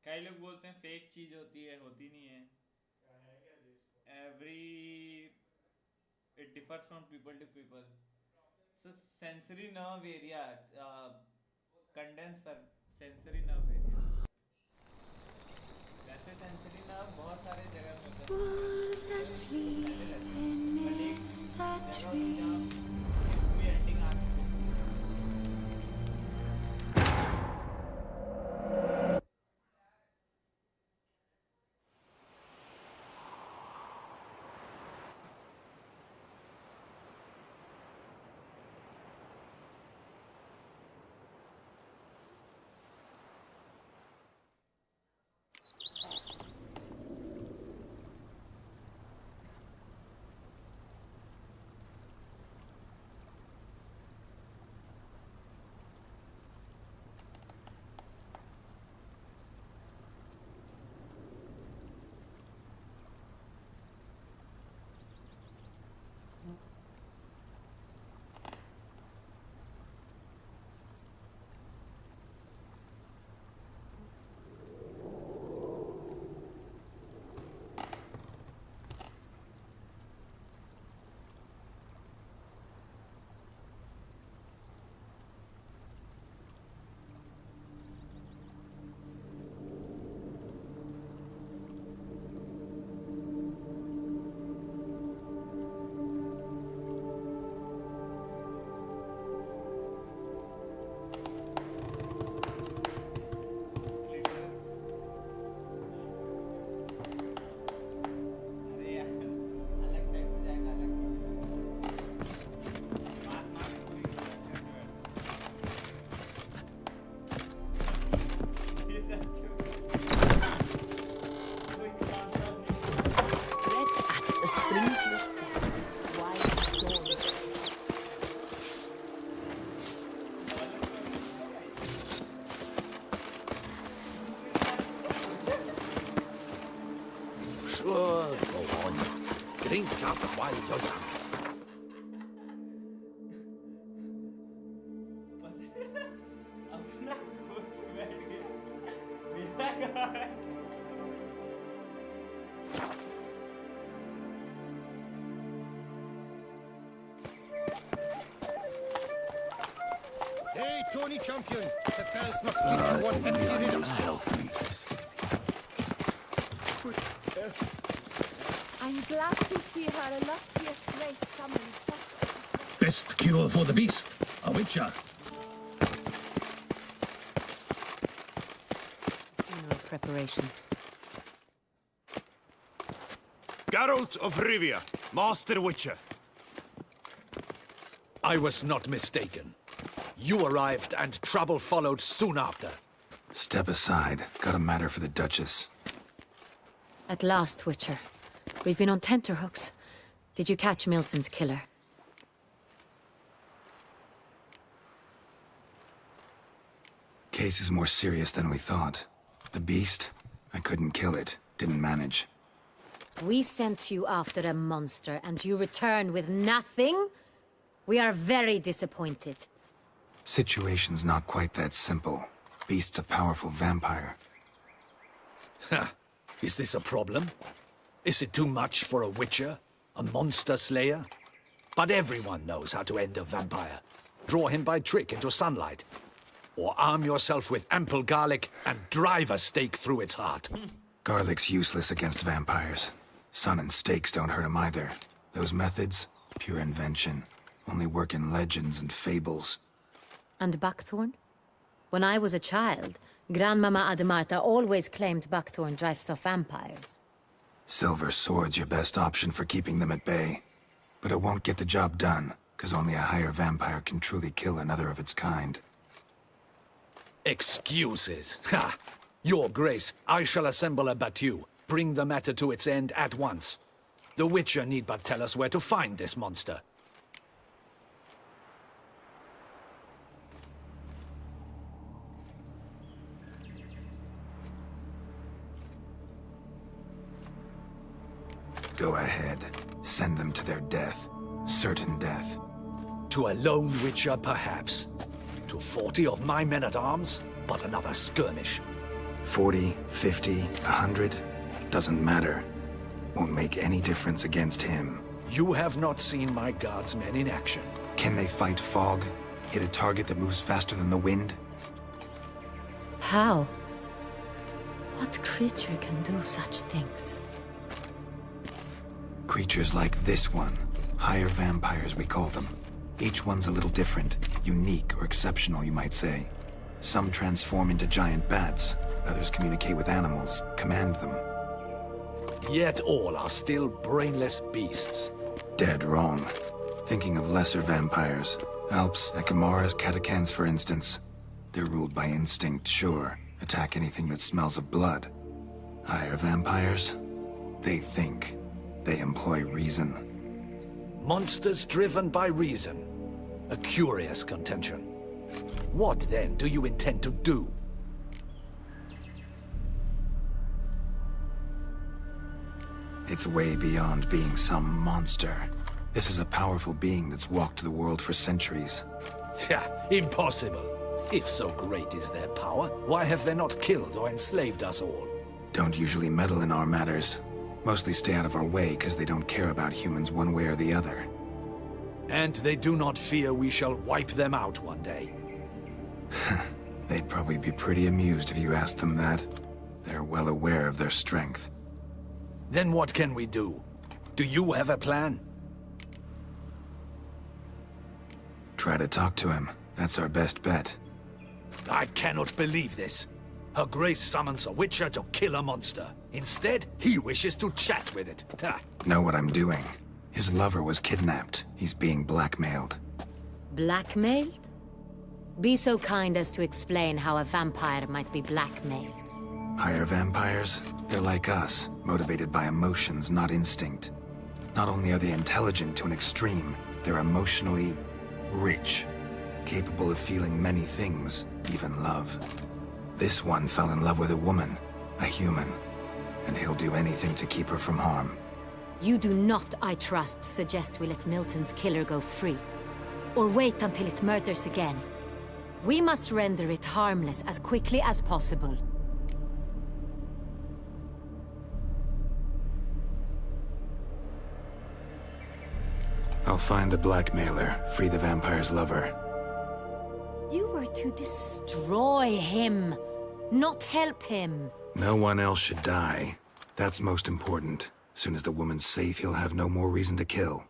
कई लोग बोलते हैं फेक चीज होती है, होती नहीं है. Every it differs from people to people. So sensory nerve area, condenser sensory nerve area. वैसे सेंसरी नर्व बहुत सारे जगह पे होते हैं. पहले लगते हैं बट एक जगह होती है जहाँ मूवी एंडिंग आती है. Sure, go on. Drink up while you're young. अपना खोल के बैठ गया. मेरा कहाँ है? Hey, Tony Champion! The fans must be one empty riddles. I'm glad to see her illustrious grace summon such. Best cure for the beast, a witcher. Funeral preparations. Geralt of Rivia, Master Witcher. I was not mistaken. You arrived and trouble followed soon after. Step aside. Got a matter for the Duchess. At last, Witcher. We've been on tenterhooks. Did you catch Milton's killer? Case is more serious than we thought. The beast? I couldn't kill it. Didn't manage. We sent you after a monster, and you return with nothing? We are very disappointed. Situation's not quite that simple. Beast's a powerful vampire. Ha! Is this a problem? Is it too much for a witcher? A monster slayer? But everyone knows how to end a vampire. Draw him by trick into sunlight. Or arm yourself with ample garlic and drive a stake through its heart. Garlic's useless against vampires. Sun and stakes don't hurt him either. Those methods, pure invention. Only work in legends and fables. And buckthorn? When I was a child, Grandmama Ademarta always claimed buckthorn drives off vampires. Silver sword's your best option for keeping them at bay. But it won't get the job done, because only a higher vampire can truly kill another of its kind. Excuses. Ha! Your Grace, I shall assemble a battue. Bring the matter to its end at once. The Witcher need but tell us where to find this monster. Go ahead. Send them to their death. Certain death. To a lone Witcher, perhaps. To 40 of my men-at-arms, but another skirmish. 40, 50, 100, doesn't matter. Won't make any difference against him. You have not seen my guardsmen in action. Can they fight fog? Hit a target that moves faster than the wind? How? What creature can do such things? Creatures like this one. Higher vampires, we call them. Each one's a little different. Unique or exceptional, you might say. Some transform into giant bats. Others communicate with animals, command them. Yet all are still brainless beasts. Dead wrong. Thinking of lesser vampires. Alps, Ekamaras, Catacans, for instance. They're ruled by instinct, sure. Attack anything that smells of blood. Higher vampires? They think. They employ reason. Monsters driven by reason. A curious contention. What then do you intend to do? It's way beyond being some monster. This is a powerful being that's walked the world for centuries. Impossible. If so great is their power, why have they not killed or enslaved us all? Don't usually meddle in our matters. Mostly stay out of our way because they don't care about humans one way or the other. And they do not fear we shall wipe them out one day. They'd probably be pretty amused if you asked them that. They're well aware of their strength. Then what can we do? Do you have a plan? Try to talk to him. That's our best bet. I cannot believe this. Her Grace summons a witcher to kill a monster. Instead, he wishes to chat with it. Ha. Know what I'm doing. His lover was kidnapped. He's being blackmailed. Blackmailed? Be so kind as to explain how a vampire might be blackmailed. Higher vampires? They're like us, motivated by emotions, not instinct. Not only are they intelligent to an extreme, they're emotionally rich, capable of feeling many things, even love. This one fell in love with a woman, a human, and he'll do anything to keep her from harm. You do not, I trust, suggest we let Milton's killer go free. Or wait until it murders again. We must render it harmless as quickly as possible. I'll find the blackmailer, free the vampire's lover. You were to destroy him, not help him. No one else should die. That's most important. Soon as the woman's safe, he'll have no more reason to kill.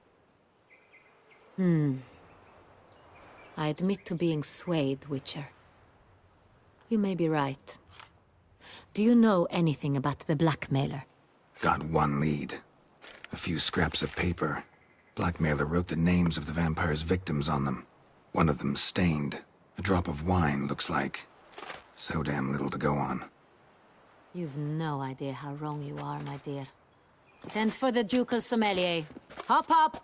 I admit to being swayed, Witcher. You may be right. Do you know anything about the blackmailer? Got one lead. A few scraps of paper. Blackmailer wrote the names of the vampire's victims on them. One of them stained. A drop of wine, looks like. So damn little to go on. You've no idea how wrong you are, my dear. Send for the ducal sommelier. Hop, hop!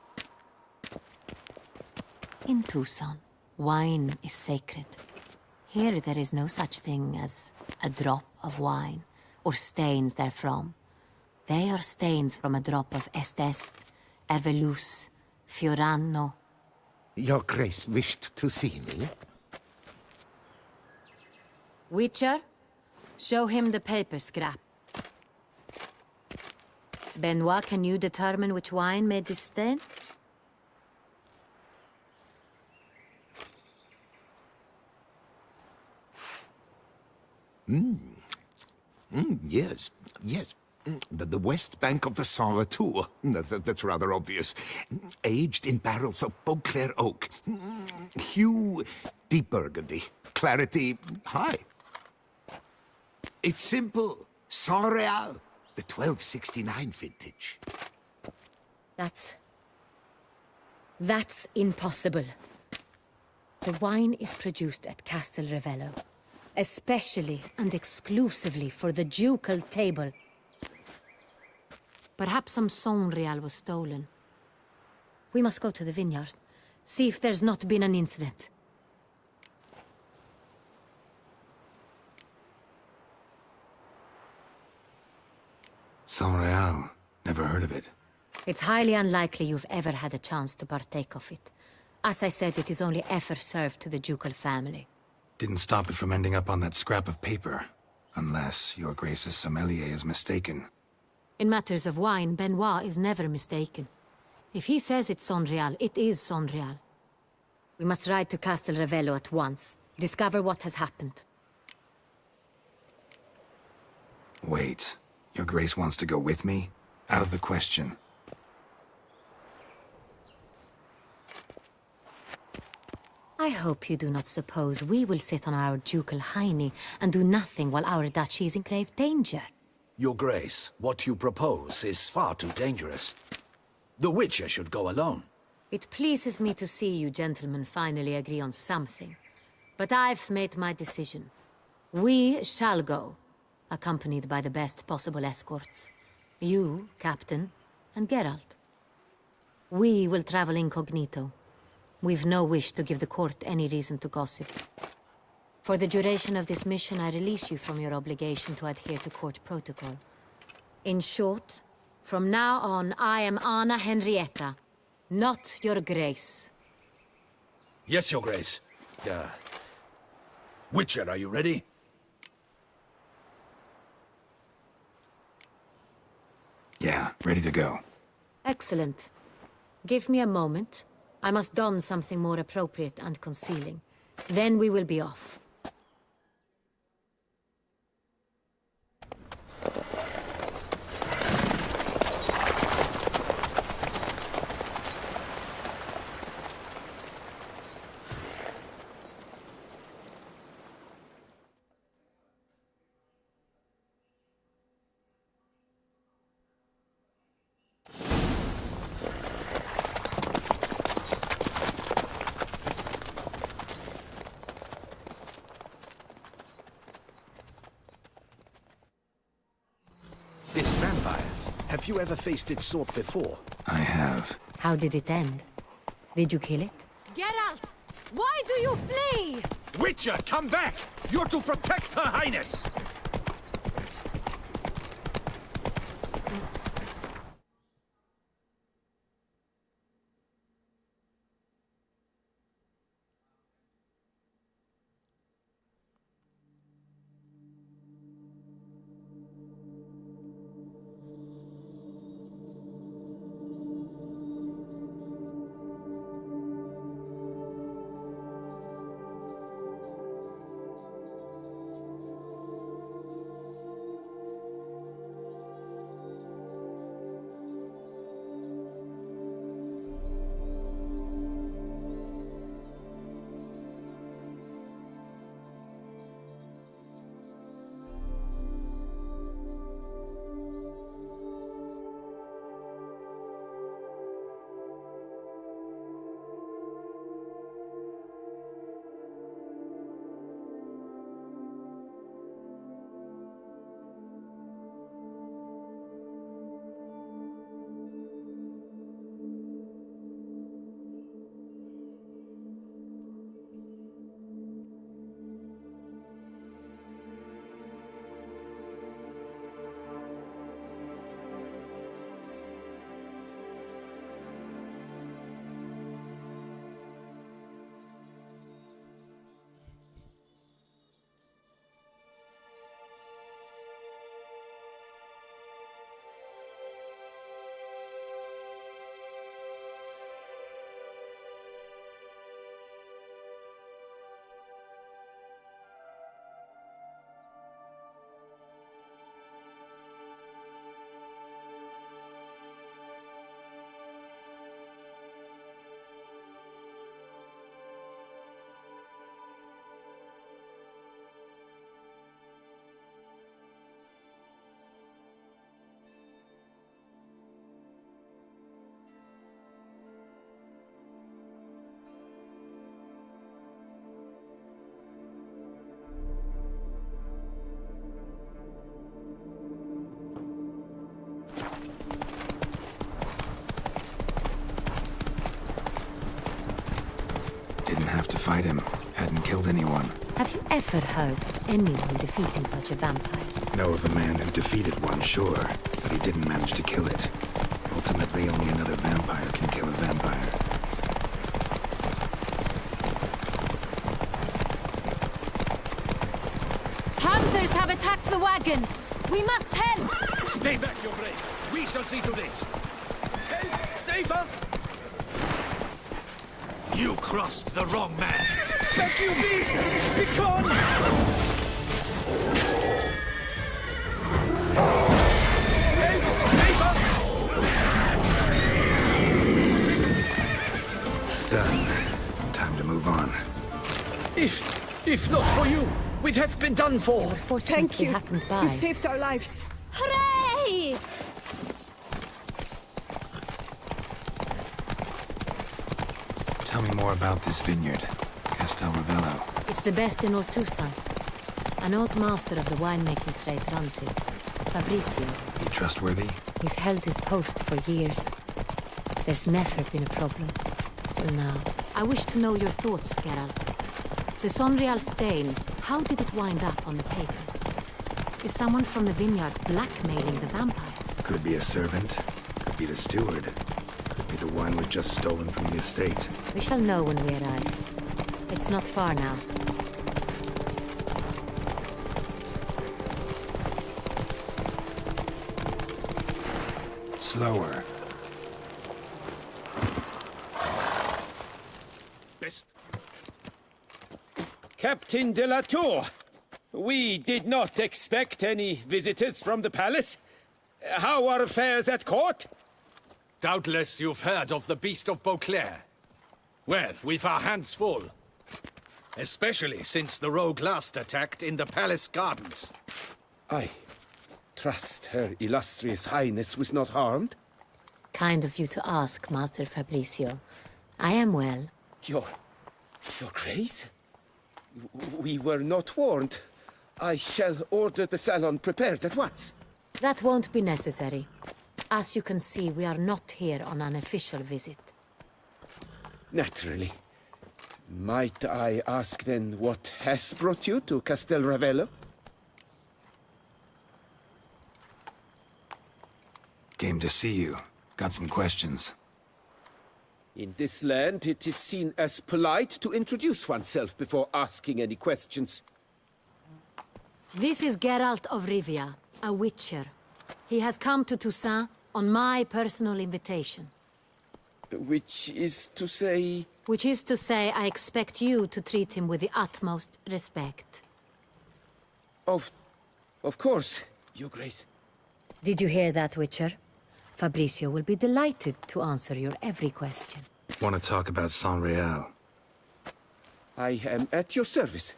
In Tucson, wine is sacred. Here there is no such thing as a drop of wine, or stains therefrom. They are stains from a drop of Est, Ervelus, Fiorano. Your Grace wished to see me? Witcher, show him the paper scrap. Benoit, can you determine which wine made this stain? Yes, yes. The west bank of the Saint Latour. That's rather obvious. Aged in barrels of Beauclair oak. Hue, deep burgundy. Clarity, high. It's simple. Saint Real, the 1269 vintage. That's impossible. The wine is produced at Castel Revello, especially and exclusively for the ducal table. Perhaps some Saint Real was stolen. We must go to the vineyard, see if there's not been an incident. Saint Real. Never heard of it. It's highly unlikely you've ever had a chance to partake of it. As I said, it is only ever served to the ducal family. Didn't stop it from ending up on that scrap of paper. Unless your Grace's sommelier is mistaken. In matters of wine, Benoit is never mistaken. If he says it's Sonreal, it is Sonreal. We must ride to Castel Ravello at once. Discover what has happened. Wait. Your Grace wants to go with me? Out of the question. I hope you do not suppose we will sit on our ducal hiney and do nothing while our duchy is in grave danger. Your Grace, what you propose is far too dangerous. The Witcher should go alone. It pleases me to see you gentlemen finally agree on something. But I've made my decision. We shall go, accompanied by the best possible escorts. You, Captain, and Geralt. We will travel incognito. We've no wish to give the court any reason to gossip. For the duration of this mission, I release you from your obligation to adhere to court protocol. In short, from now on, I am Anna Henrietta, not your Grace. Yes, Your Grace. Witcher, are you ready? Yeah, ready to go. Excellent. Give me a moment. I must don something more appropriate and concealing. Then we will be off. This vampire, have you ever faced its sort before? I have. How did it end? Did you kill it? Geralt! Why do you flee? Witcher, come back! You're to protect Her Highness! Didn't have to fight him. Hadn't killed anyone. Have you ever heard of anyone defeating such a vampire? Know of a man who defeated one, sure, but he didn't manage to kill it. Ultimately, only another vampire can kill a vampire. Panther Others have attacked the wagon. We must help. Stay back, your grace. We shall see to this. Help! Save us! You crossed the wrong man. Back, you beast! Be gone! Help! Save us! Done. Time to move on. If not for you, we'd have been done for. Fortunately happened by. You saved our lives. Hooray! Tell me more about this vineyard, Castel Ravello. It's the best in Ortusa. An old master of the winemaking trade runs it. Fabricio. He trustworthy? He's held his post for years. There's never been a problem. Till now. I wish to know your thoughts, Geralt. The Sonreal stain, how did it wind up on the paper? Is someone from the vineyard blackmailing the vampire? Could be a servant. Could be the steward. Could be the wine was just stolen from the estate. We shall know when we arrive. It's not far now. Slower. Best. Captain de la Tour, we did not expect any visitors from the palace. How are affairs at court? Doubtless you've heard of the Beast of Beauclair. Well, we've our hands full. Especially since the rogue last attacked in the palace gardens. I trust Her Illustrious Highness was not harmed. Kind of you to ask, Master Fabricio. I am well. Your Grace? We were not warned. I shall order the salon prepared at once. That won't be necessary. As you can see, we are not here on an official visit. Naturally. Might I ask then what has brought you to Castel Ravello? Game to see you. Got some questions. In this land, it is seen as polite to introduce oneself before asking any questions. This is Geralt of Rivia, a witcher. He has come to Toussaint on my personal invitation. Which is to say... Which is to say, I expect you to treat him with the utmost respect. Of course, Your Grace. Did you hear that, Witcher? Fabricio will be delighted to answer your every question. Want to talk about Sonreal? I am at your service.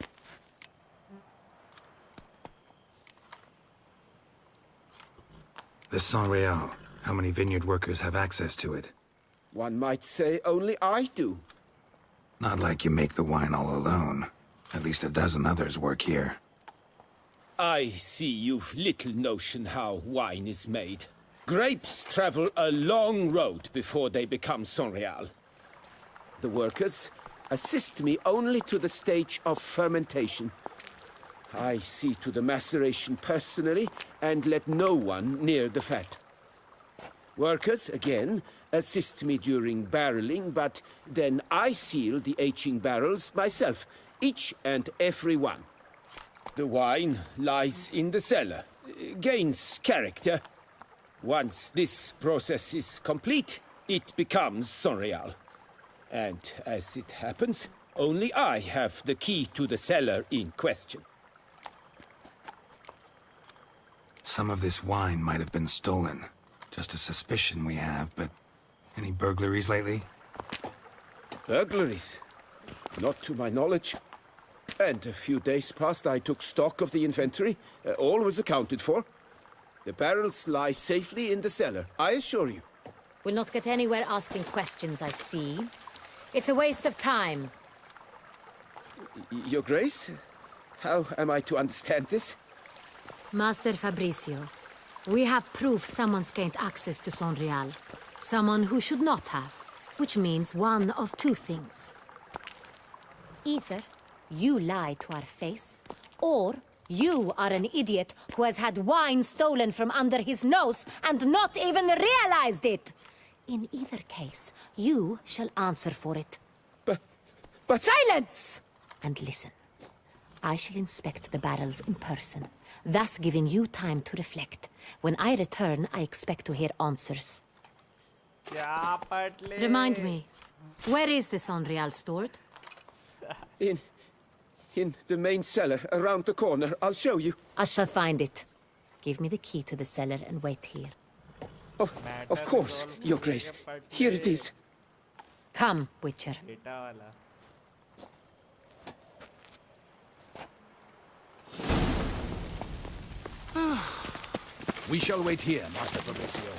The Sonreal. How many vineyard workers have access to it? One might say only I do. Not like you make the wine all alone. At least a dozen others work here. I see you've little notion how wine is made. Grapes travel a long road before they become Sonreal. The workers assist me only to the stage of fermentation. I see to the maceration personally and let no one near the fat. Workers, again, assist me during barreling, but then I seal the aging barrels myself, each and every one. The wine lies in the cellar, gains character. Once this process is complete, it becomes Sonreal. And as it happens, only I have the key to the cellar in question. Some of this wine might have been stolen. Just a suspicion we have, but any burglaries lately? Burglaries? Not to my knowledge. And a few days past I took stock of the inventory. All was accounted for. The barrels lie safely in the cellar, I assure you. We'll not get anywhere asking questions, I see. It's a waste of time. Your Grace? How am I to understand this? Master Fabricio, we have proof someone's gained access to Sonreal. Someone who should not have. Which means one of two things. Either you lie to our face, or you are an idiot who has had wine stolen from under his nose and not even realized it. In either case, you shall answer for it. But... Silence! And listen. I shall inspect the barrels in person, thus giving you time to reflect. When I return, I expect to hear answers. क्या पट ले Remind me, where is this Unreal stored? In the main cellar, around the corner. I'll show you. I shall find it. Give me the key to the cellar and wait here. Oh, of course, Your Grace. Here it is. Come, Witcher. बेटा वाला We shall wait here, Master Fabrizio.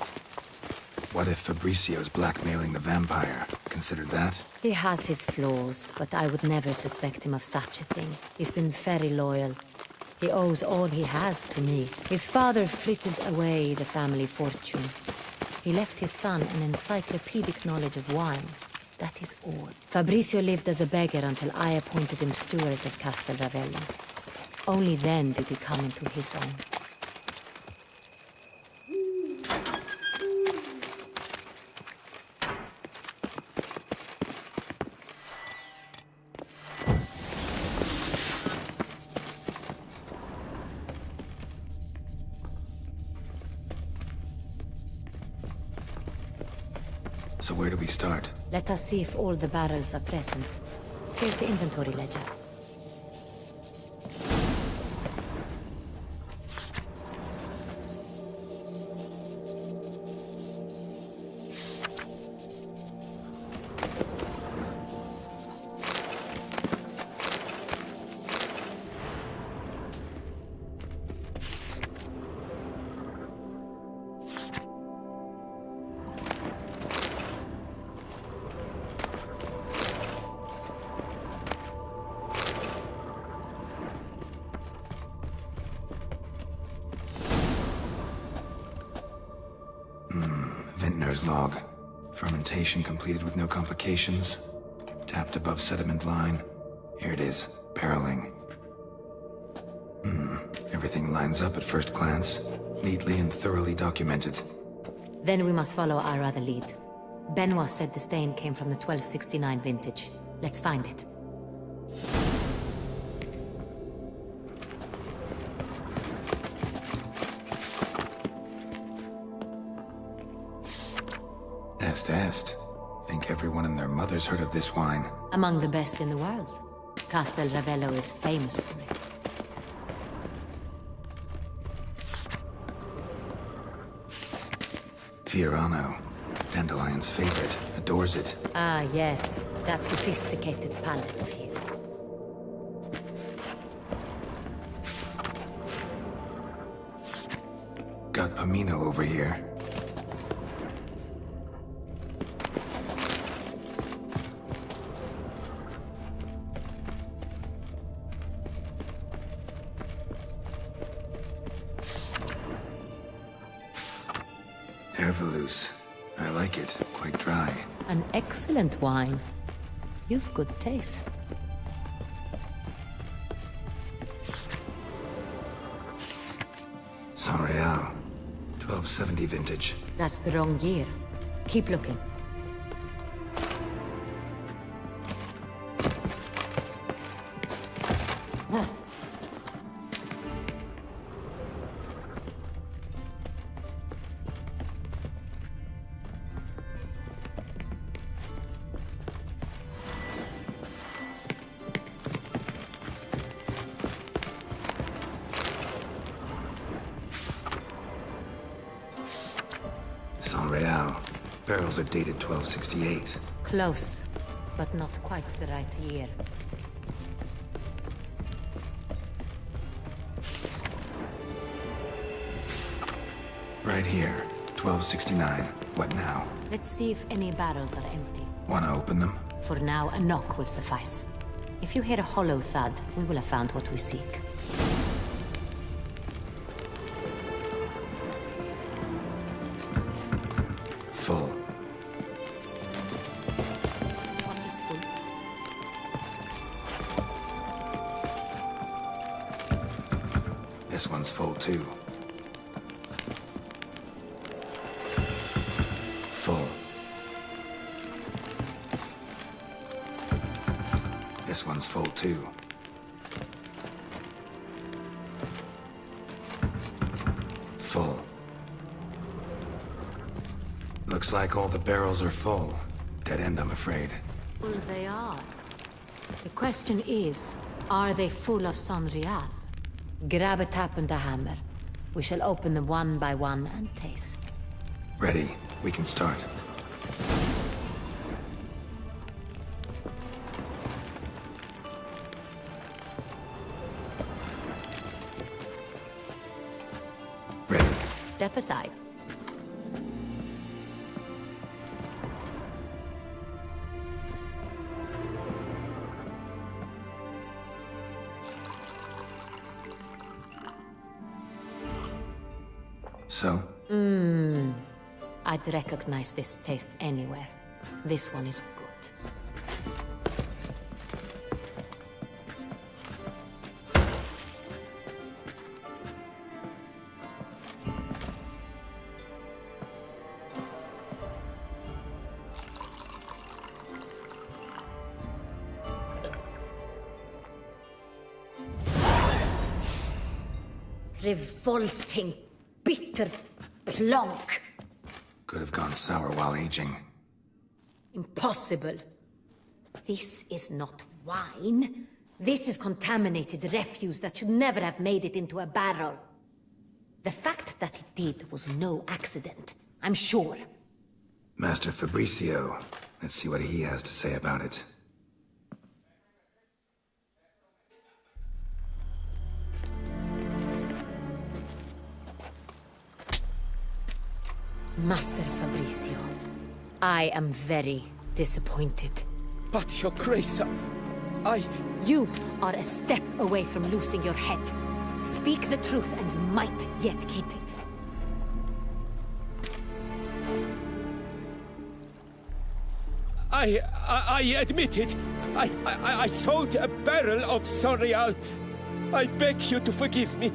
What if Fabricio's blackmailing the vampire? Considered that? He has his flaws, but I would never suspect him of such a thing. He's been very loyal. He owes all he has to me. His father frittered away the family fortune. He left his son an encyclopedic knowledge of wine. That is all. Fabricio lived as a beggar until I appointed him steward of Castel Ravello. Only then did he come into his own. So where do we start? Let us see if all the barrels are present. Here's the inventory ledger. Vintner's log. Fermentation completed with no complications. Tapped above sediment line. Here it is. Barreling. Everything lines up at first glance. Neatly and thoroughly documented. Then we must follow our other lead. Benoit said the stain came from the 1269 vintage. Let's find it. Est. Think everyone and their mother's heard of this wine. Among the best in the world. Castel Ravello is famous for it. Fiorano. Dandelion's favorite. Adores it. Ah, yes. That sophisticated palate of his. Got Pomino over here. Ervelous. I like it. Quite dry. An excellent wine. You've good taste. Saint-Réal. 1270 vintage. That's the wrong year. Keep looking. Saint-Réal. Barrels are dated 1268. Close, but not quite the right year. Right here. 1269. What now? Let's see if any barrels are empty. Wanna open them? For now, a knock will suffice. If you hear a hollow thud, we will have found what we seek. Full. This one is full. This one's full too. Full. This one's full too. Looks like all the barrels are full. Dead end, I'm afraid. Well, they are. The question is, are they full of Sonreal? Grab a tap and a hammer. We shall open them one by one and taste. Ready. We can start. Ready. Step aside. So? I'd recognize this taste anywhere. This one is good. Revolting, bitter plonk. Could have gone sour while aging. Impossible. This is not wine. This is contaminated refuse that should never have made it into a barrel. The fact that it did was no accident, I'm sure. Master Fabricio. Let's see what he has to say about it. Master Fabricio, I am very disappointed. But, Your Grace, I... You are a step away from losing your head. Speak the truth and you might yet keep it. I admit it. I sold a barrel of Sonreal. I beg you to forgive me.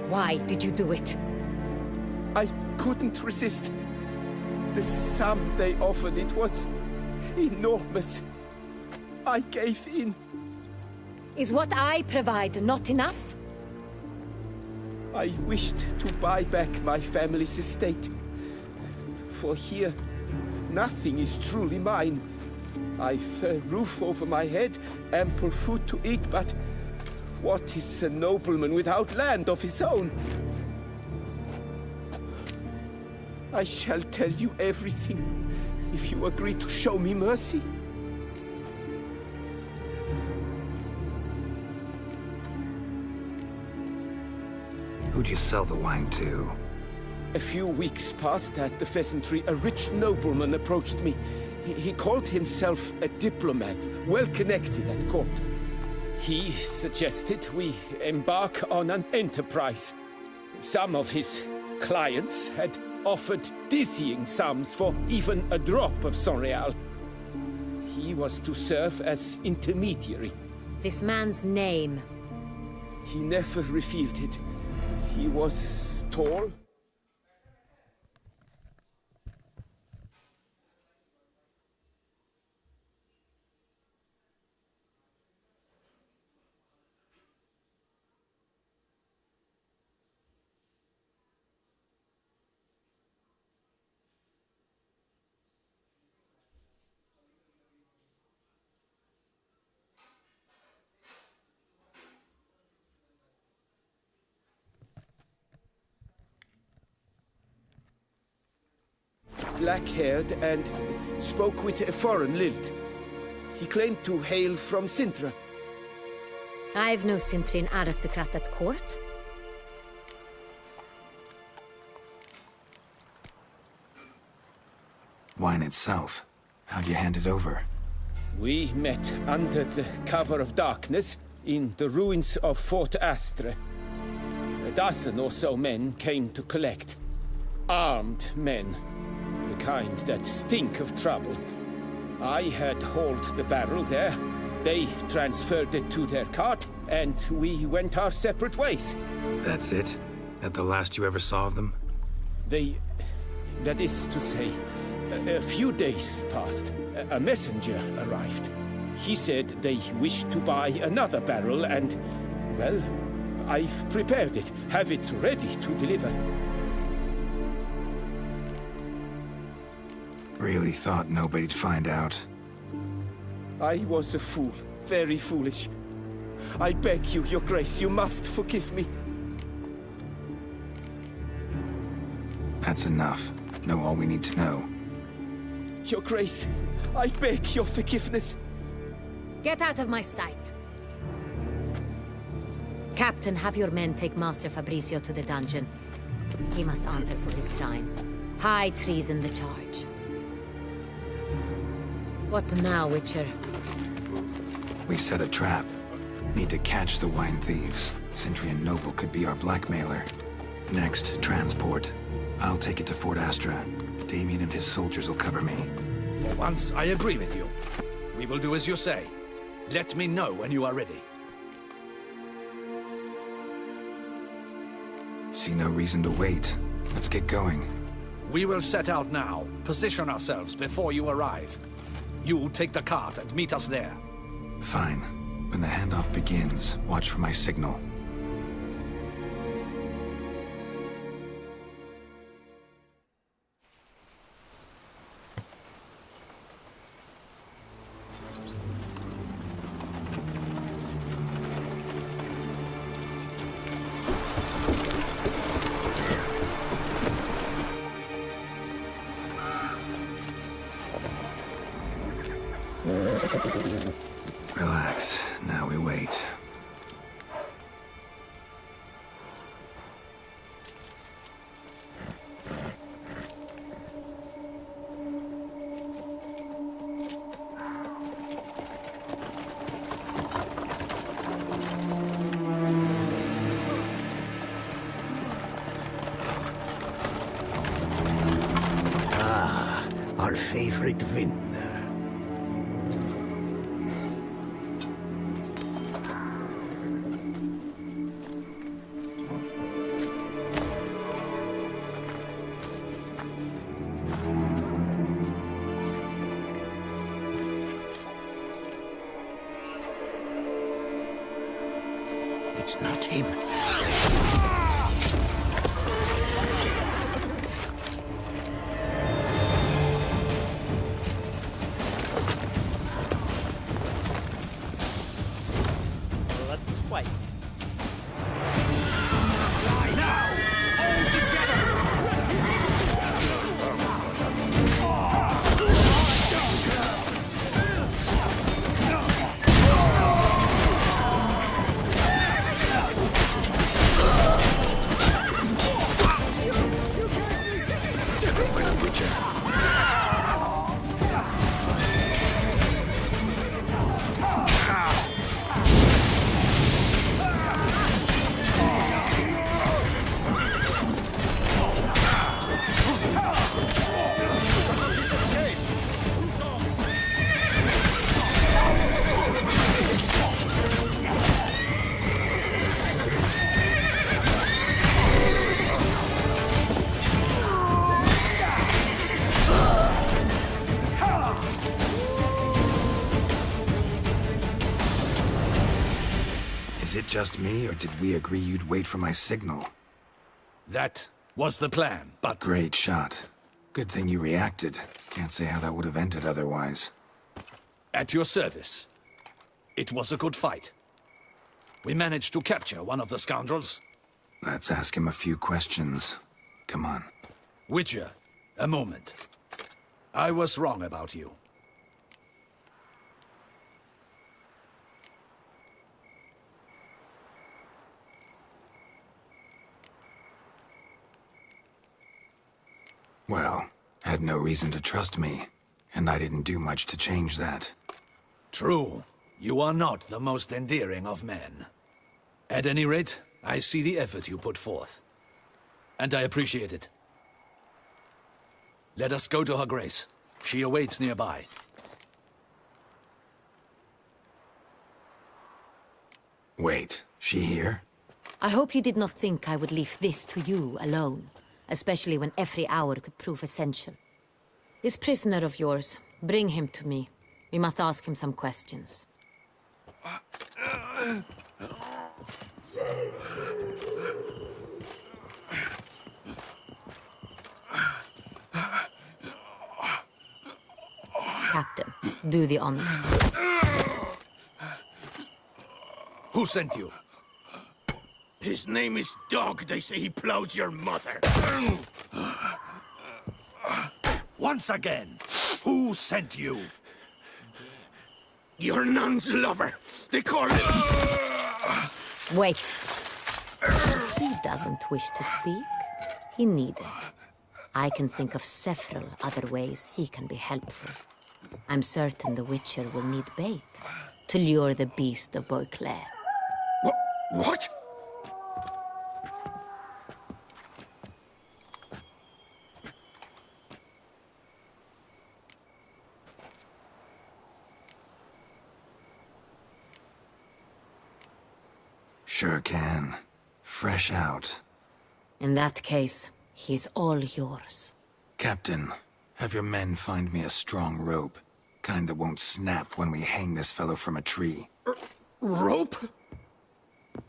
Why did you do it? I couldn't resist. The sum they offered, it was enormous. I gave in. Is what I provide not enough? I wished to buy back my family's estate. For here, nothing is truly mine. I've a roof over my head, ample food to eat, but what is a nobleman without land of his own? I shall tell you everything, if you agree to show me mercy. Who'd you sell the wine to? A few weeks past at the pheasantry, a rich nobleman approached me. He called himself a diplomat, well connected at court. He suggested we embark on an enterprise. Some of his clients had offered dizzying sums for even a drop of Sonreal. He was to serve as intermediary. This man's name. He never revealed it. He was tall. Black-haired and spoke with a foreign lilt. He claimed to hail from Sintra. I've no Cintrin aristocrat at court. Wine itself. How'd you hand it over? We met under the cover of darkness in the ruins of Fort Astre. A dozen or so men came to collect. Armed men. The kind that stink of trouble. I had hauled the barrel there. They transferred it to their cart, and we went our separate ways. That's it? That the last you ever saw of them? That is to say, a few days passed. A messenger arrived. He said they wished to buy another barrel and, well, I've prepared it. Have it ready to deliver. Really thought nobody'd find out. I was a fool. Very foolish. I beg you, Your Grace, you must forgive me. That's enough. Know all we need to know. Your Grace, I beg your forgiveness. Get out of my sight. Captain, have your men take Master Fabrizio to the dungeon. He must answer for his crime. High treason the charge. What now, Witcher? We set a trap. Need to catch the wine thieves. Sentry and Noble could be our blackmailer. Next, transport. I'll take it to Fort Astra. Damien and his soldiers will cover me. For once, I agree with you. We will do as you say. Let me know when you are ready. See no reason to wait. Let's get going. We will set out now. Position ourselves before you arrive. You take the cart and meet us there. Fine. When the handoff begins, watch for my signal. Relax. Now we wait. Our favorite vintner. It's not him. Let's wait. Is it just me, or did we agree you'd wait for my signal? That was the plan, but... Great shot. Good thing you reacted. Can't say how that would have ended otherwise. At your service. It was a good fight. We managed to capture one of the scoundrels. Let's ask him a few questions. Come on. Witcher, a moment. I was wrong about you. Well, had no reason to trust me, and I didn't do much to change that. True. You are not the most endearing of men. At any rate, I see the effort you put forth. And I appreciate it. Let us go to her grace. She awaits nearby. Wait, she here? I hope you did not think I would leave this to you alone, especially when every hour could prove essential. This prisoner of yours, bring him to me. We must ask him some questions. Captain, do the honors. Who sent you? His name is Dog. They say he plowed your mother. Once again, who sent you? Your nun's lover. They call him... Wait. If he doesn't wish to speak, he needn't. I can think of several other ways he can be helpful. I'm certain the Witcher will need bait to lure the beast of Beauclair. What? Sure can. Fresh out. In that case, he's all yours. Captain, have your men find me a strong rope. Kind that won't snap when we hang this fellow from a tree. Rope?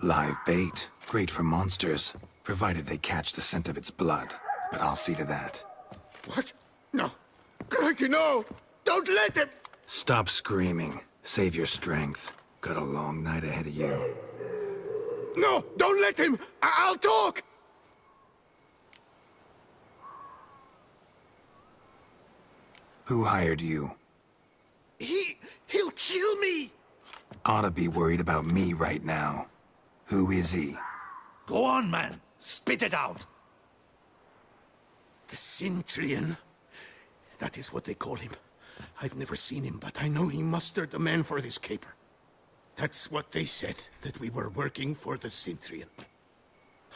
Live bait. Great for monsters, provided they catch the scent of its blood. But I'll see to that. What? No. Crikey, no! Don't let him! Stop screaming. Save your strength. Got a long night ahead of you. No! Don't let him! I'll talk! Who hired you? He'll kill me! Oughta be worried about me right now. Who is he? Go on, man. Spit it out. The Cintrian. That is what they call him. I've never seen him, but I know he mustered a man for this caper. That's what they said, that we were working for the Cintrian.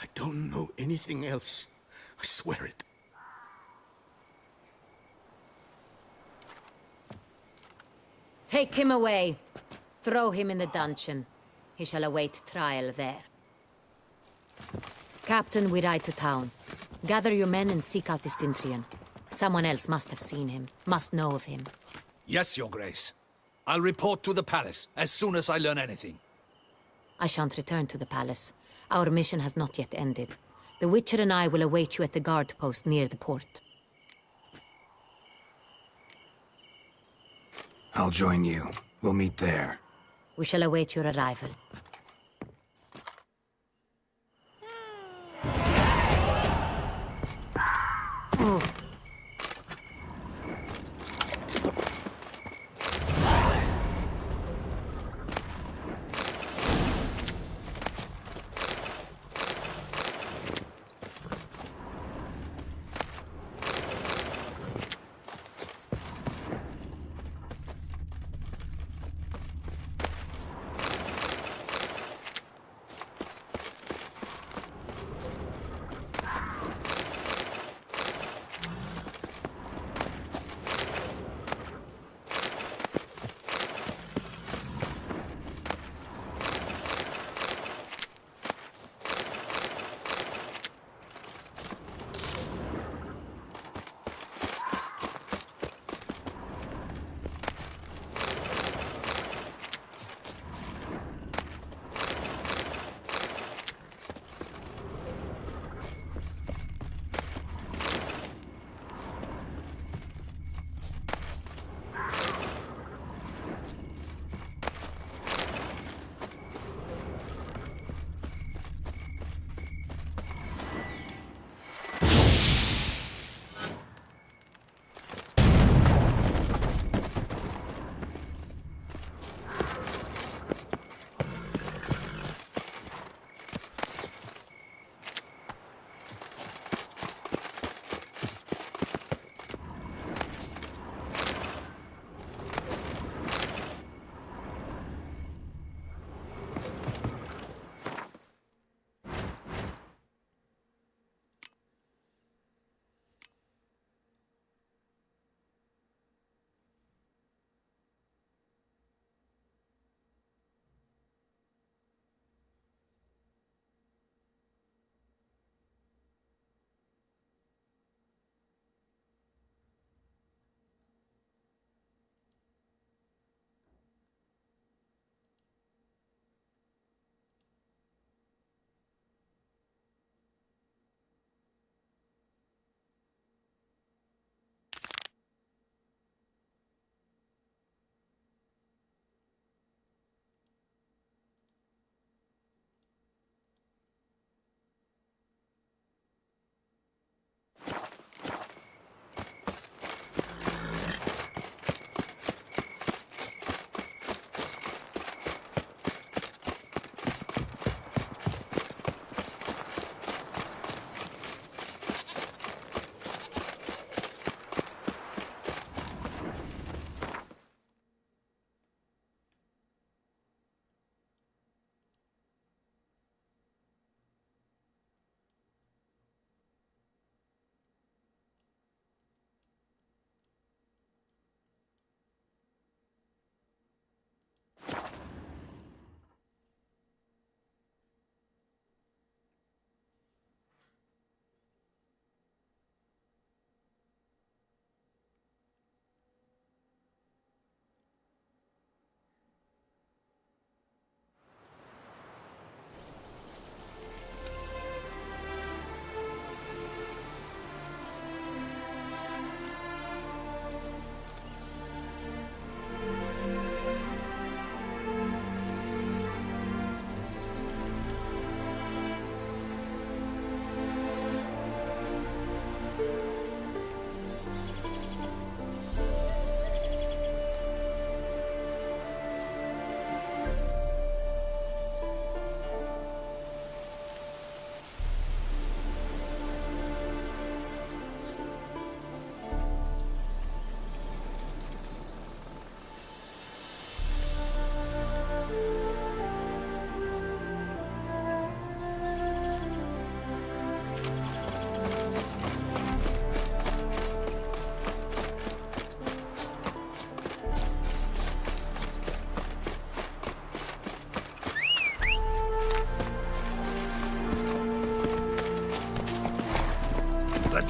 I don't know anything else. I swear it. Take him away. Throw him in the dungeon. He shall await trial there. Captain, we ride to town. Gather your men and seek out the Cintrian. Someone else must have seen him, must know of him. Yes, Your Grace. I'll report to the palace as soon as I learn anything. I shan't return to the palace. Our mission has not yet ended. The Witcher and I will await you at the guard post near the port. I'll join you. We'll meet there. We shall await your arrival.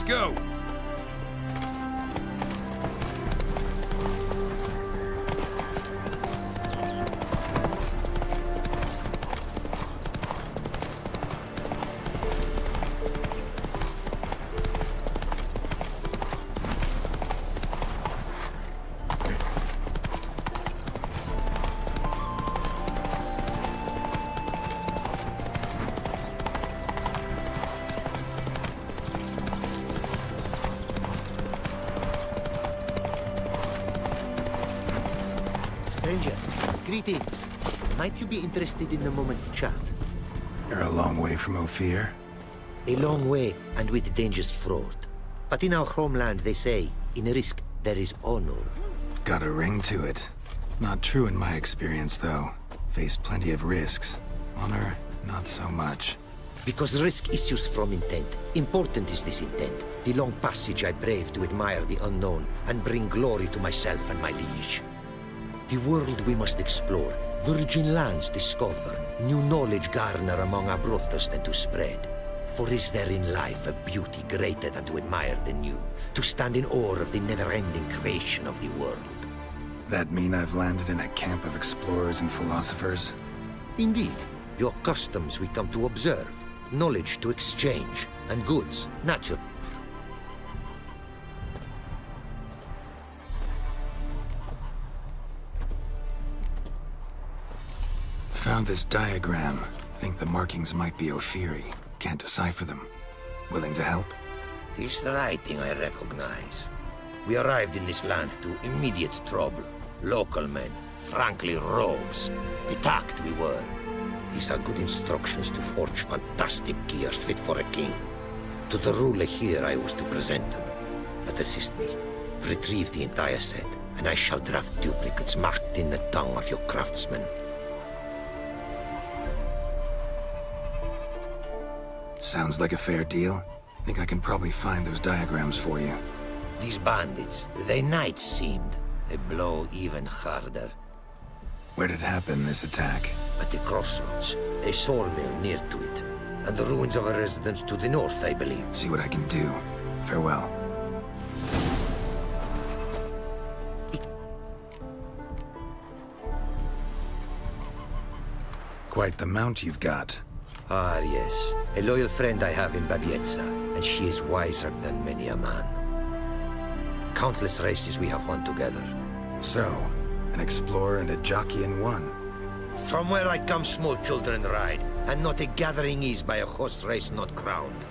go! Stranger, greetings. Might you be interested in a moment's chat? You're a long way from Ophir. A long way, and with dangers fraught. But in our homeland, they say, in risk, there is honor. Got a ring to it. Not true in my experience, though. Faced plenty of risks. Honor, not so much. Because risk issues from intent. Important is this intent. The long passage I brave to admire the unknown, and bring glory to myself and my liege. The world we must explore, virgin lands discover, new knowledge garner among our brothers than to spread. For is there in life a beauty greater than to admire the new, to stand in awe of the never-ending creation of the world? That mean I've landed in a camp of explorers and philosophers? Indeed, your customs we come to observe, knowledge to exchange, and goods, natural. Found this diagram. Think the markings might be Ophiri. Can't decipher them. Willing to help? This writing I recognize. We arrived in this land to immediate trouble. Local men, frankly rogues. Attacked we were. These are good instructions to forge fantastic gears fit for a king. To the ruler here I was to present them. But assist me. Retrieve the entire set, and I shall draft duplicates marked in the tongue of your craftsmen. Sounds like a fair deal. Think I can probably find those diagrams for you. These bandits, they knights seemed. They blow even harder. Where'd it happen, this attack? At the crossroads, a sawmill near to it. And the ruins of a residence to the north, I believe. See what I can do. Farewell. Quite the mount you've got. Ah, yes. A loyal friend I have in Babietza, and she is wiser than many a man. Countless races we have won together. So, an explorer and a jockey in one. From where I come, small children ride, and not a gathering is by a horse race not crowned.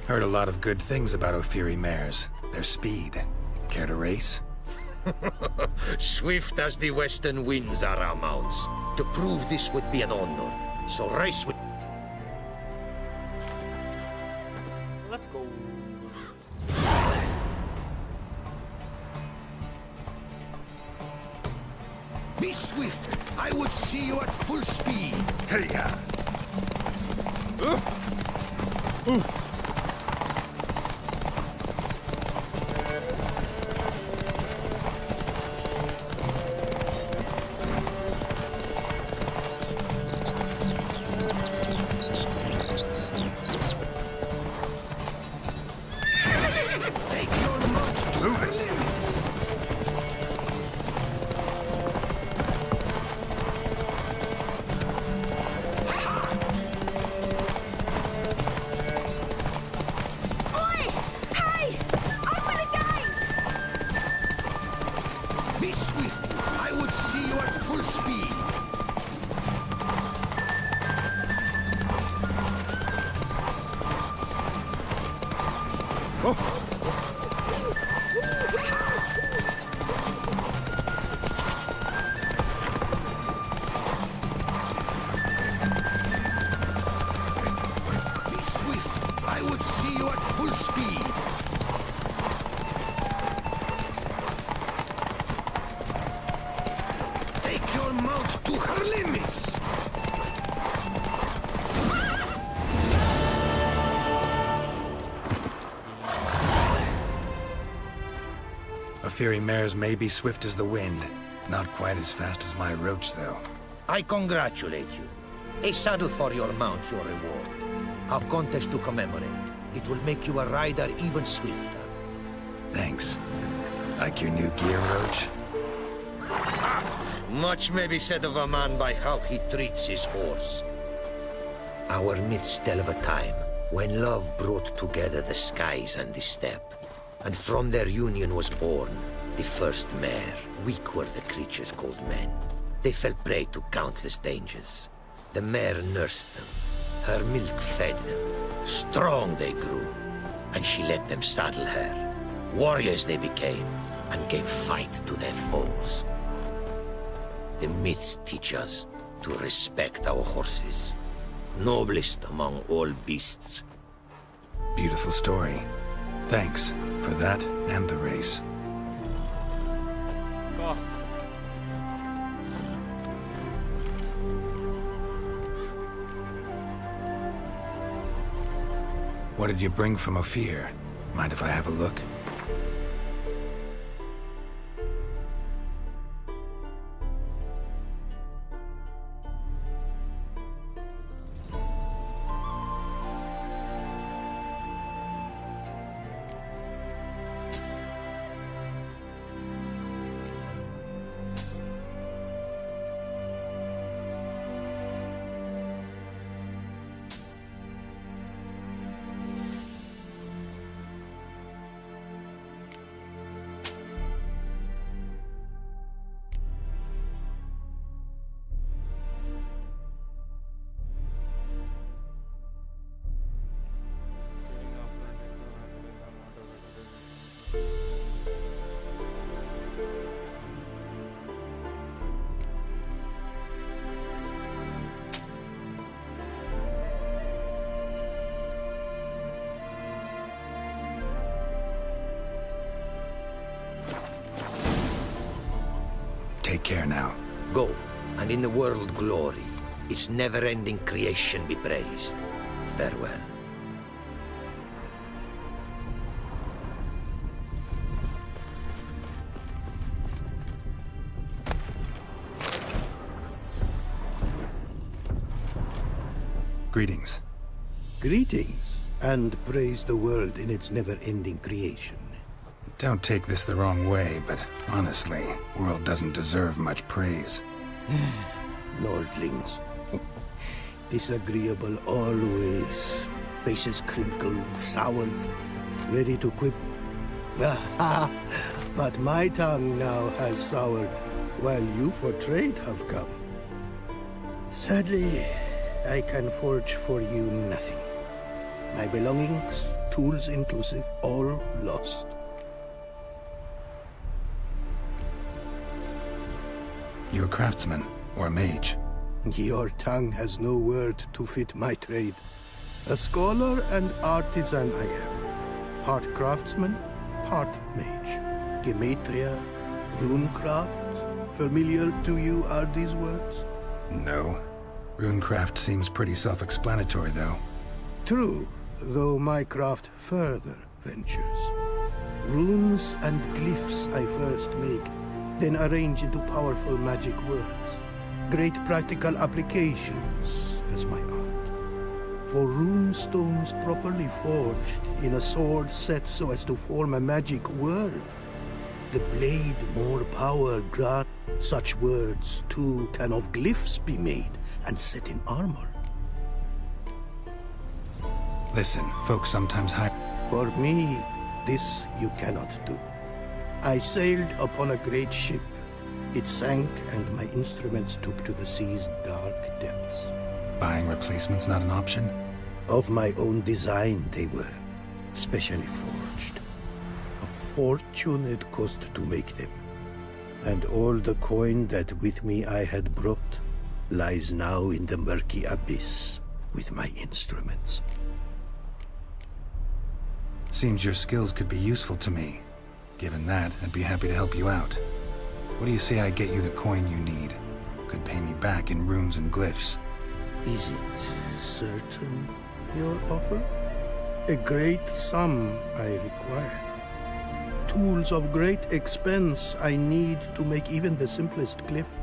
Heard a lot of good things about Ophiri mares. Their speed. Care to race? Swift as the western winds are our mounts. To prove this would be an honor. So race with... Let's go. Be swift. I would see you at full speed. Hey, Be swift. I would see you at full speed. Be swift. I would see you at full speed. Take your mount to her limits. Ophiri mares may be swift as the wind. Not quite as fast as my roach, though. I congratulate you. A saddle for your mount, your reward. Our contest to commemorate. It will make you a rider even swifter. Thanks. Like your new gear, Roach? Much may be said of a man by how he treats his horse. Our myths tell of a time when love brought together the skies and the steppe. And from their union was born the first mare. Weak were the creatures called men. They fell prey to countless dangers. The mare nursed them. Her milk fed them. Strong they grew. And she let them saddle her. Warriors they became, and gave fight to their foes. The myths teach us to respect our horses. Noblest among all beasts. Beautiful story. Thanks for that and the race. Of course. What did you bring from Ophir? Mind if I have a look? Take care now. Go, and in the world glory, its never-ending creation be praised. Farewell. Greetings. Greetings, and praise the world in its never-ending creation. Don't take this the wrong way, but honestly, world doesn't deserve much praise. Nordlings. Disagreeable always. Faces crinkled, soured, ready to quip. But my tongue now has soured, while you for trade have come. Sadly, I can forge for you nothing. My belongings, tools inclusive, all lost. You a craftsman, or a mage? Your tongue has no word to fit my trade. A scholar and artisan I am. Part craftsman, part mage. Gematria, runecraft. Familiar to you are these words? No. Runecraft seems pretty self-explanatory, though. True, though my craft further ventures. Runes and glyphs I first make, then arrange into powerful magic words. Great practical applications as my art. For rune stones properly forged in a sword set so as to form a magic word. The blade more power grant. Such words too can of glyphs be made and set in armor. Listen, folks sometimes hide. For me, this you cannot do. I sailed upon a great ship. It sank, and my instruments took to the sea's dark depths. Buying replacements not an option? Of my own design they were, specially forged. A fortune it cost to make them. And all the coin that with me I had brought lies now in the murky abyss with my instruments. Seems your skills could be useful to me. Given that, I'd be happy to help you out. What do you say I get you the coin you need? Could pay me back in runes and glyphs. Is it certain, your offer? A great sum I require. Tools of great expense I need to make even the simplest glyph.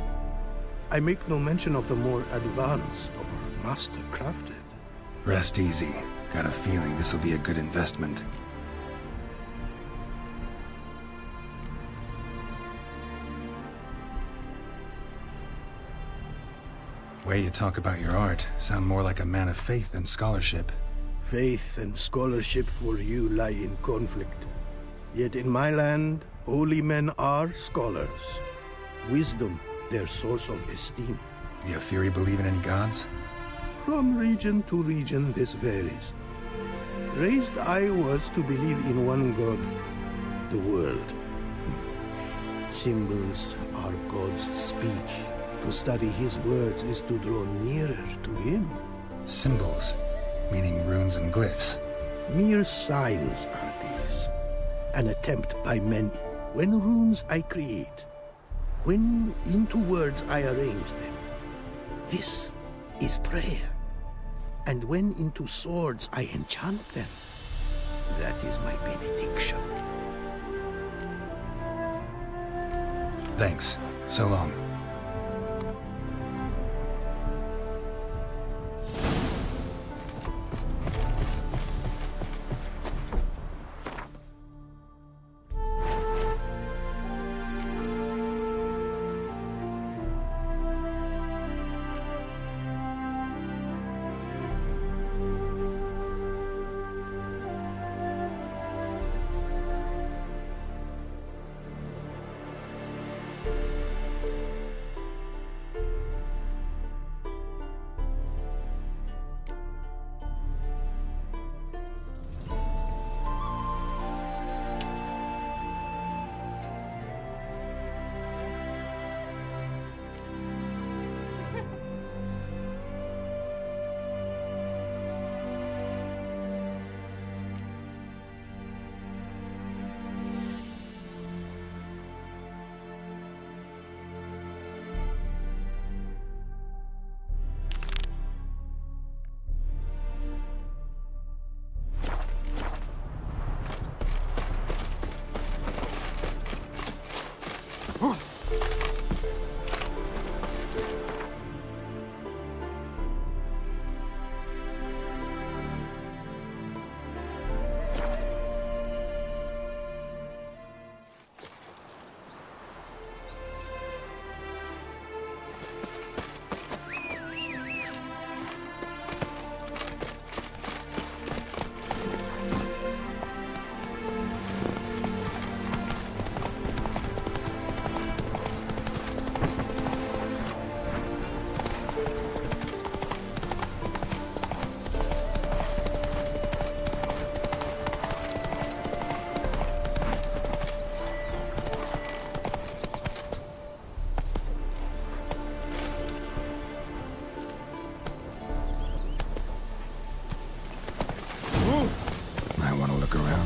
I make no mention of the more advanced or master-crafted. Rest easy. Got a feeling this will be a good investment. Way you talk about your art sound more like a man of faith than scholarship. Faith and scholarship for you lie in conflict. Yet in my land, holy men are scholars. Wisdom, their source of esteem. You Fury believe in any gods? From region to region, this varies. Raised I was to believe in one god, the world. Symbols are God's speech. To study his words is to draw nearer to him. Symbols, meaning runes and glyphs. Mere signs are these. An attempt by men. When runes I create, when into words I arrange them, this is prayer. And when into swords I enchant them, that is my benediction. Thanks. So long.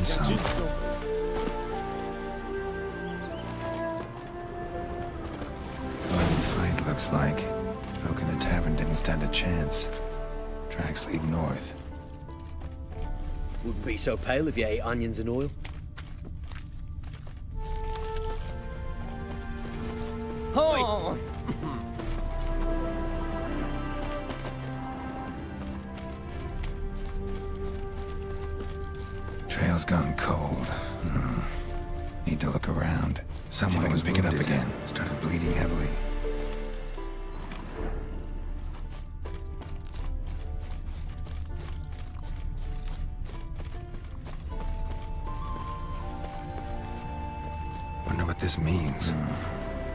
Some. What the fight looks like. Folk in the tavern didn't stand a chance. Tracks lead north. Wouldn't be so pale if you ate onions and oil. Oh! Trail's gone cold. Need to look around. Someone was picking up again. Started bleeding heavily. Wonder what this means.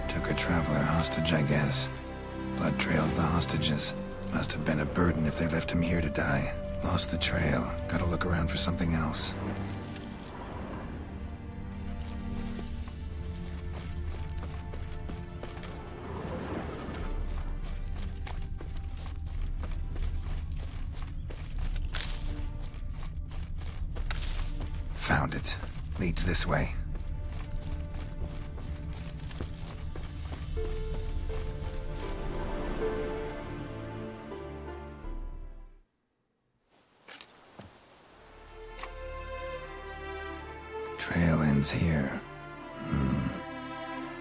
Took a traveler hostage, I guess. Blood trails the hostages. Must have been a burden if they left him here to die. Lost the trail. Gotta look around for something else. Found it. Leads this way. Trail ends here.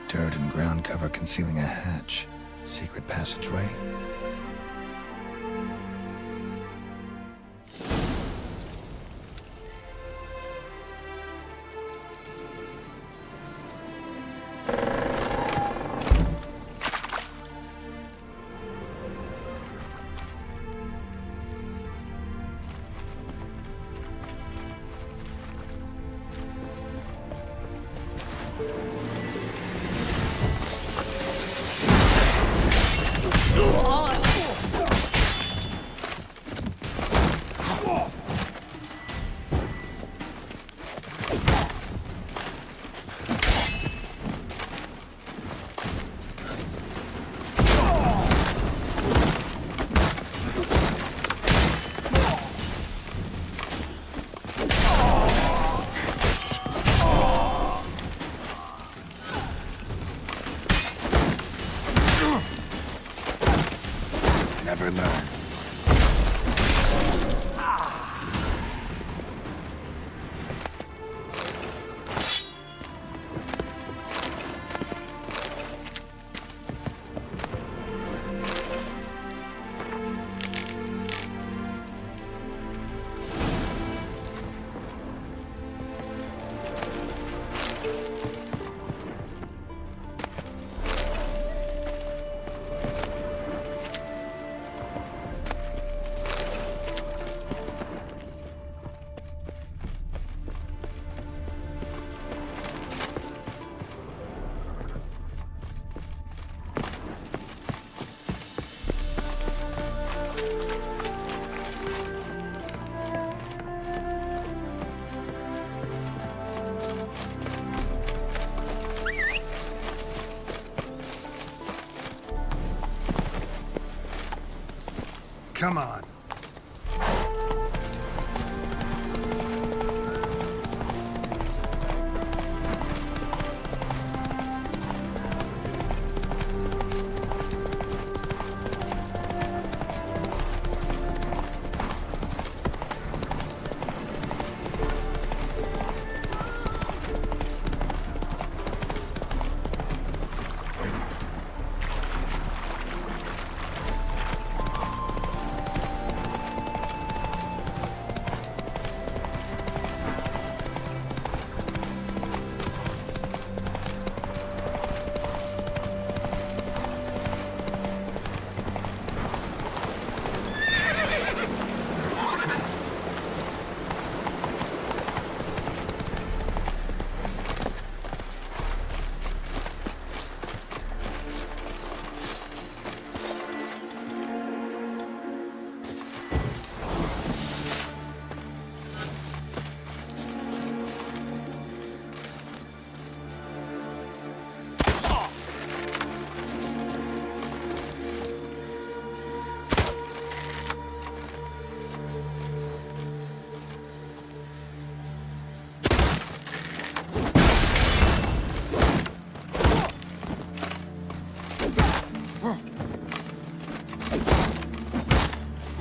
Dirt and ground cover concealing a hatch. Secret passageway. Never learn. Come on.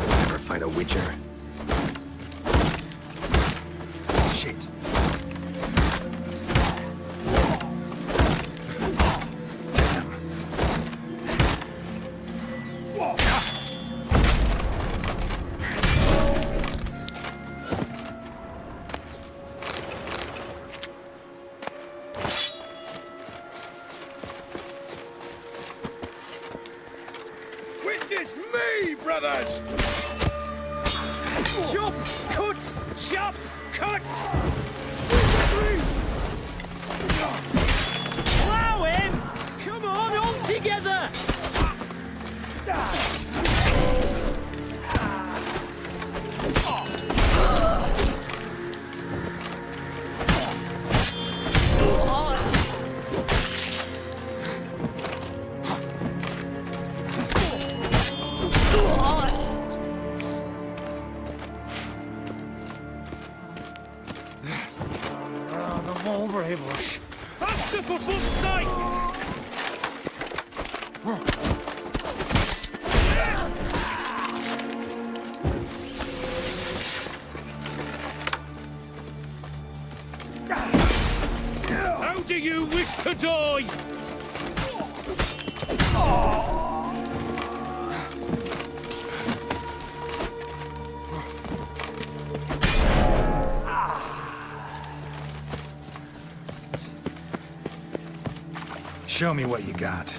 Never fight a Witcher. Shit. Damn. Witness me, brothers! Chop! Cut! Chop! Cut! Plow him! Come on, all together! Faster for fuck's sake! How do you wish to die? Show me what you got.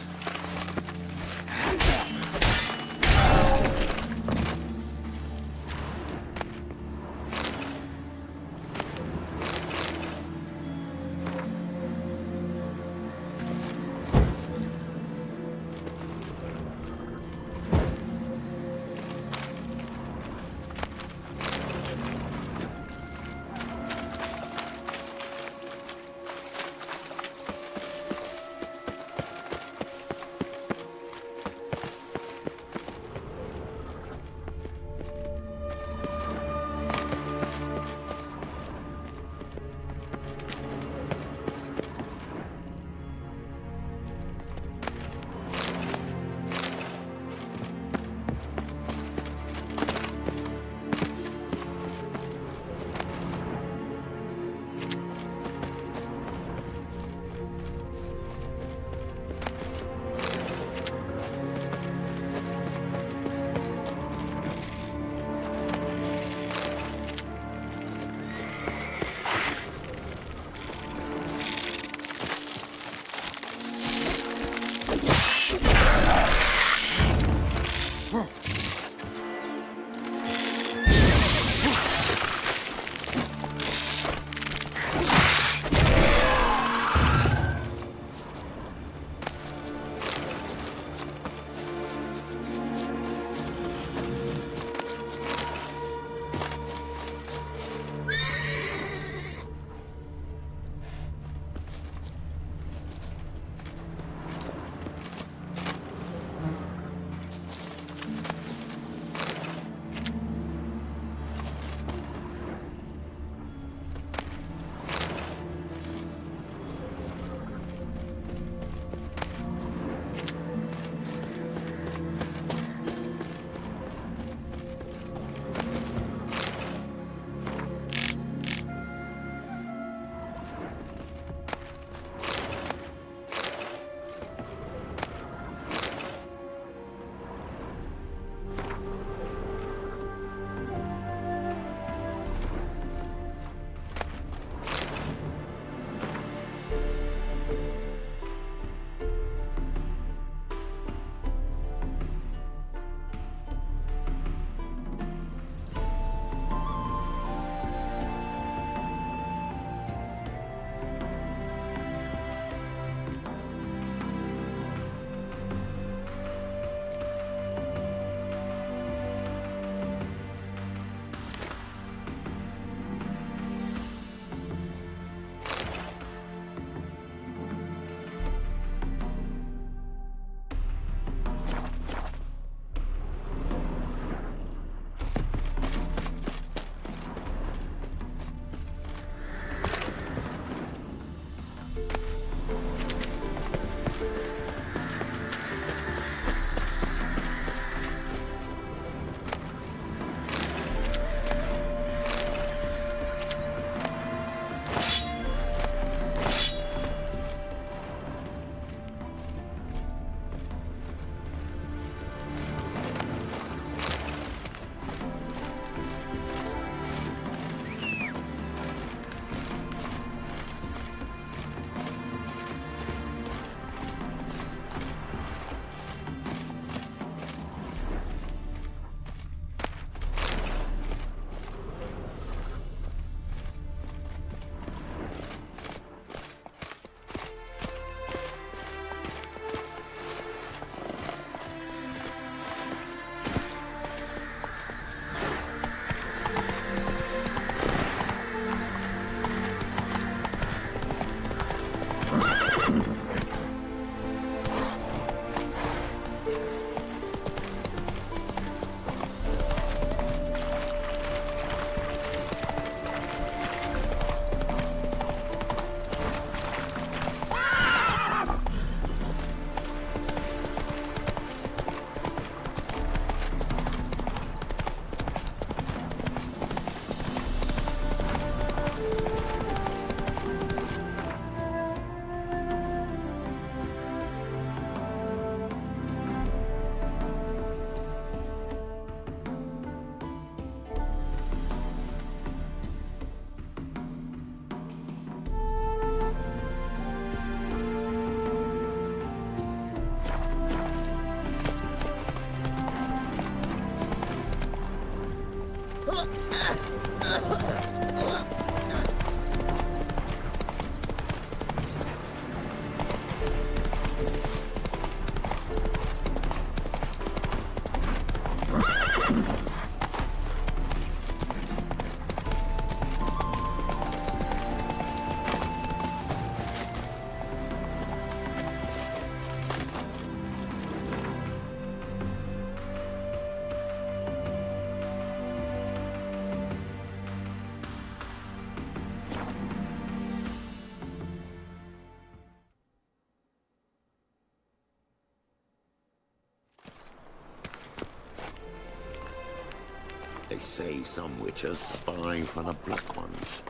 They say some witches spy for the black ones.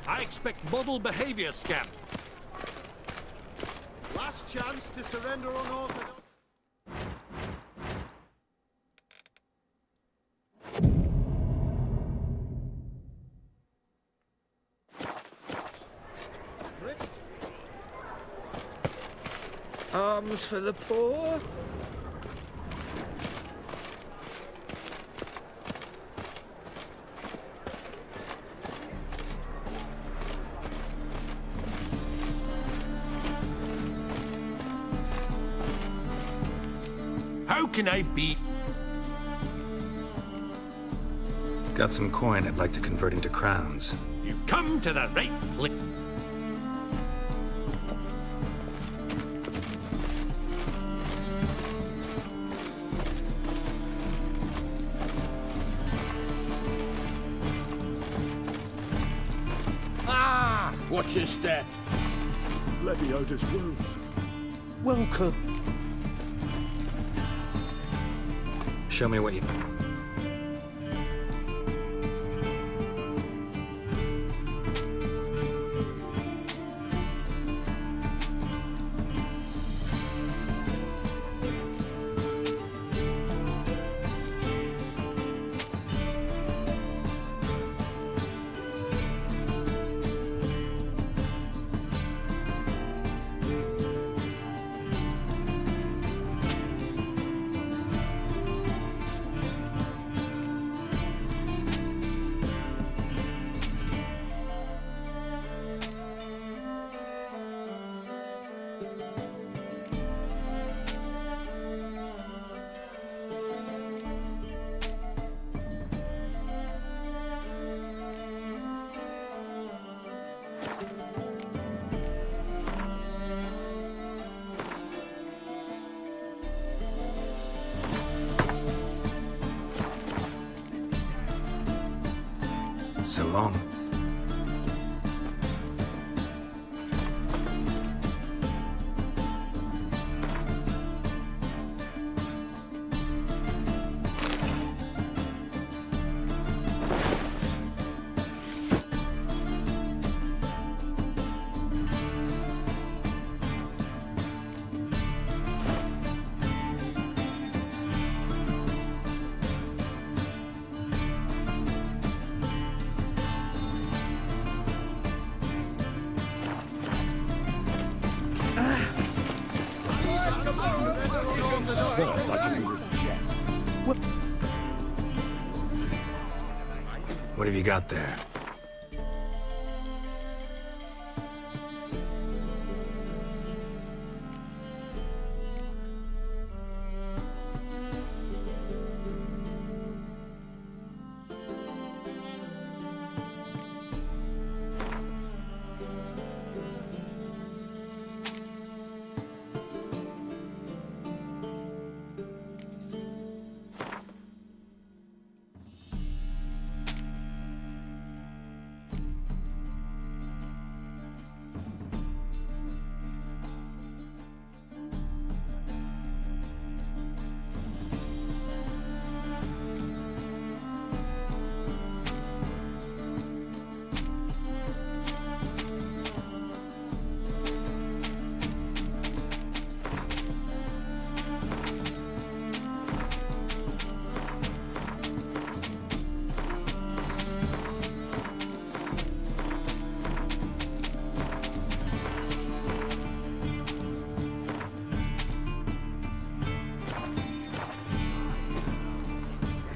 I expect model behavior, Scamp. Last chance to surrender unorthodox. Arms for the poor? How can I be? Got some coin I'd like to convert into crowns. You've come to the right place. Watch your step. Leviota's wounds. Welcome. Show me what you... So long. What have you got there?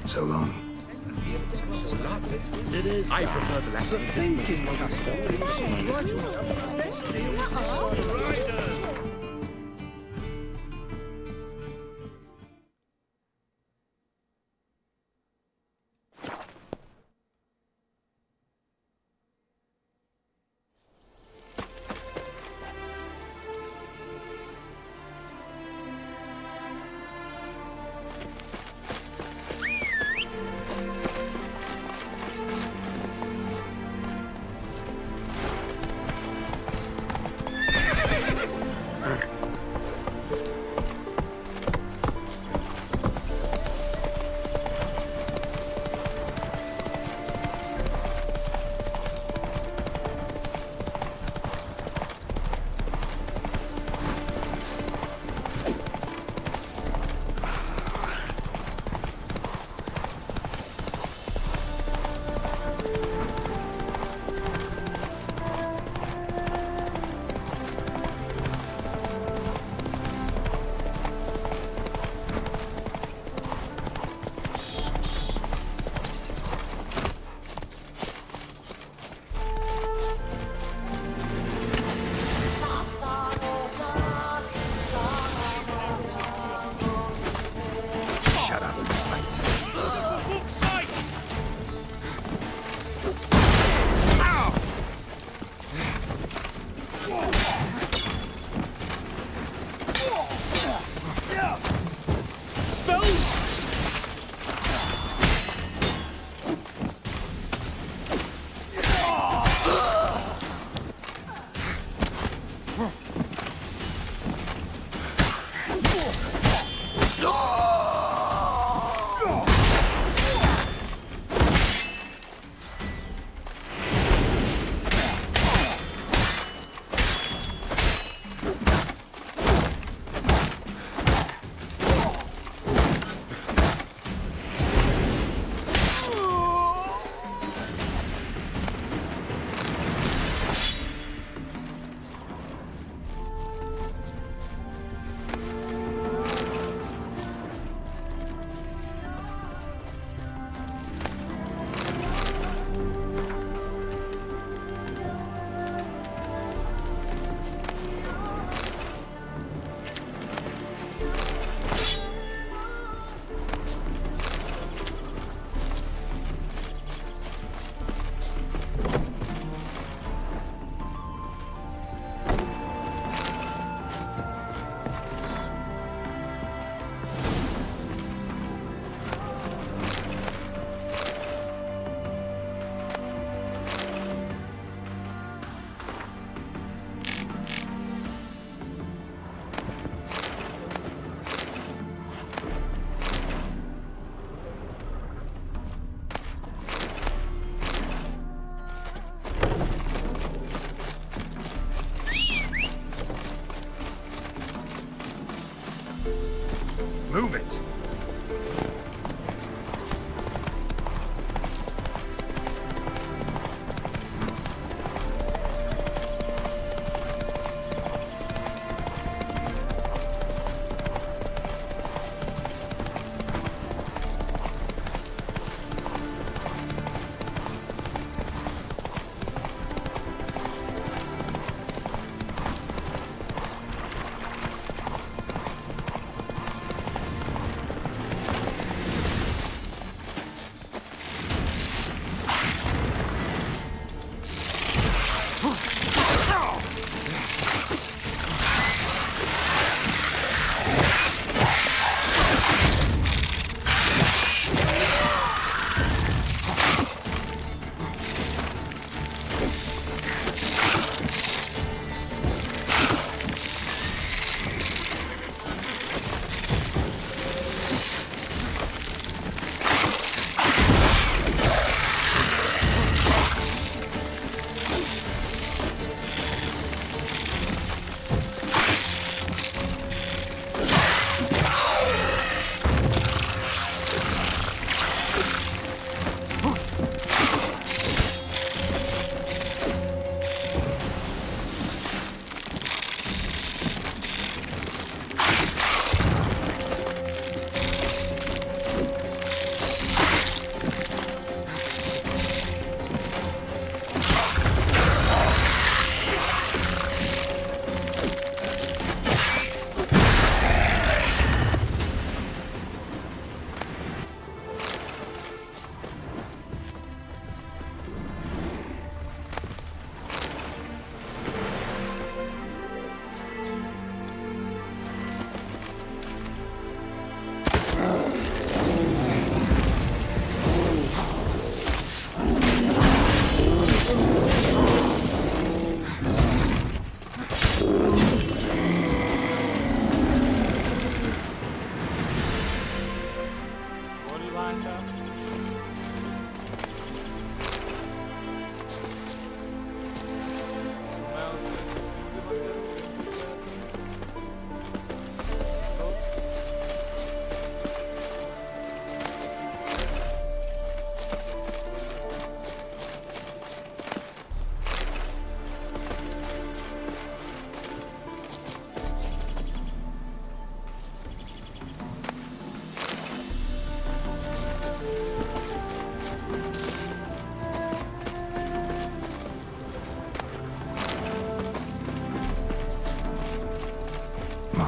So long. It is. I prefer the latter. The thinking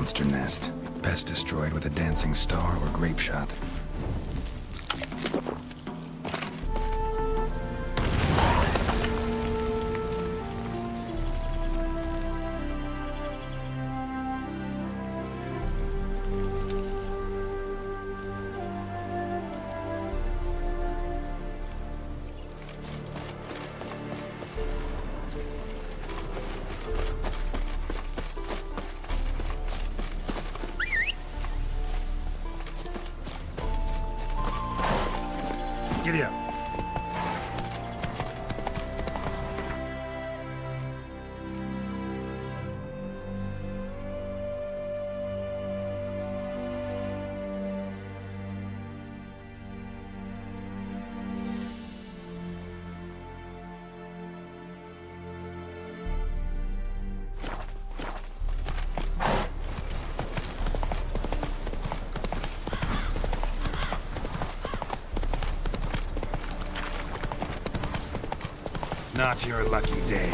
monster nest. Best destroyed with a dancing star or grape shot. Giddy up. Not your lucky day.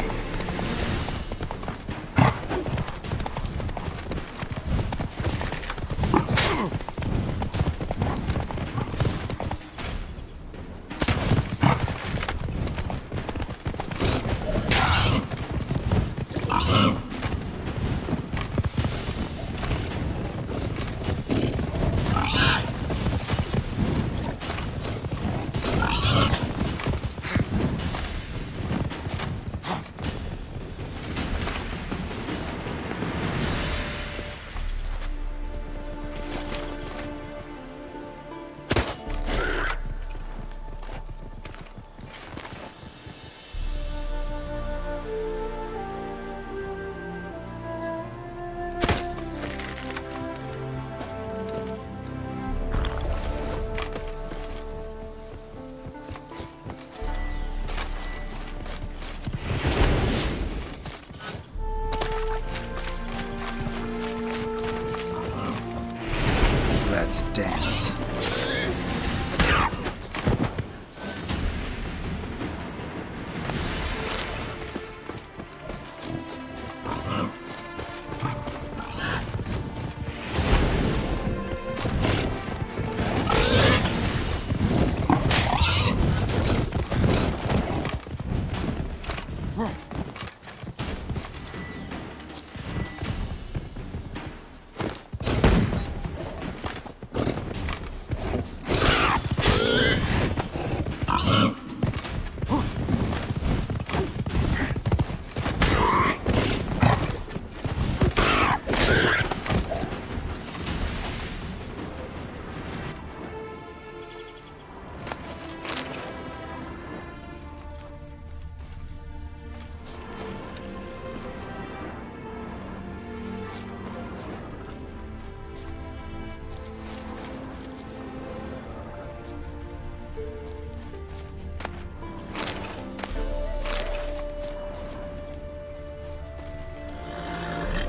Let's dance.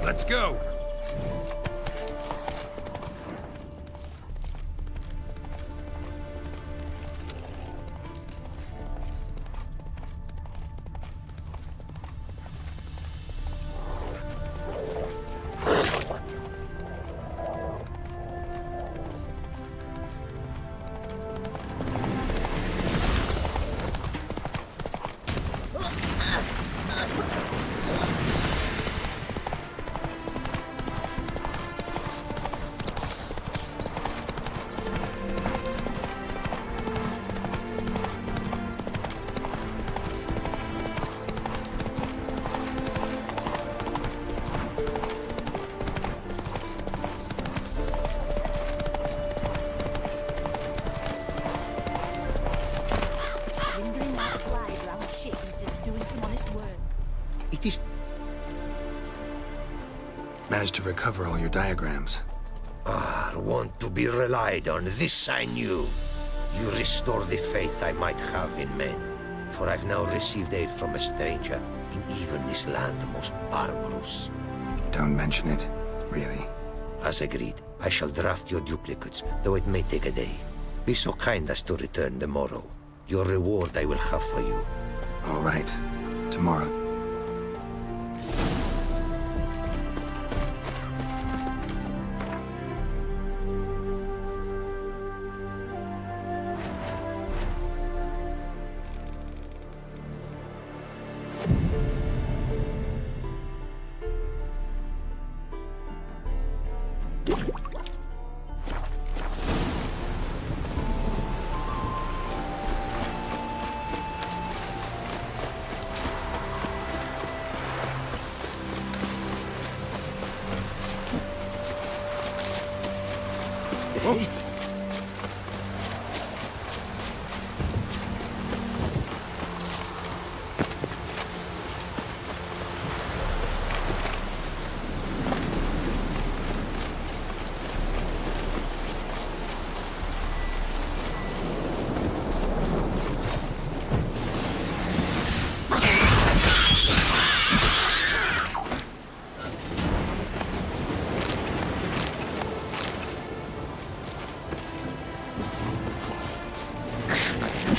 Let's go! It is... Managed to recover all your diagrams. Want to be relied on, this I knew. You restore the faith I might have in men. For I've now received aid from a stranger in even this land most barbarous. Don't mention it, really. As agreed, I shall draft your duplicates, though it may take a day. Be so kind as to return tomorrow. Your reward I will have for you. All right. Tomorrow.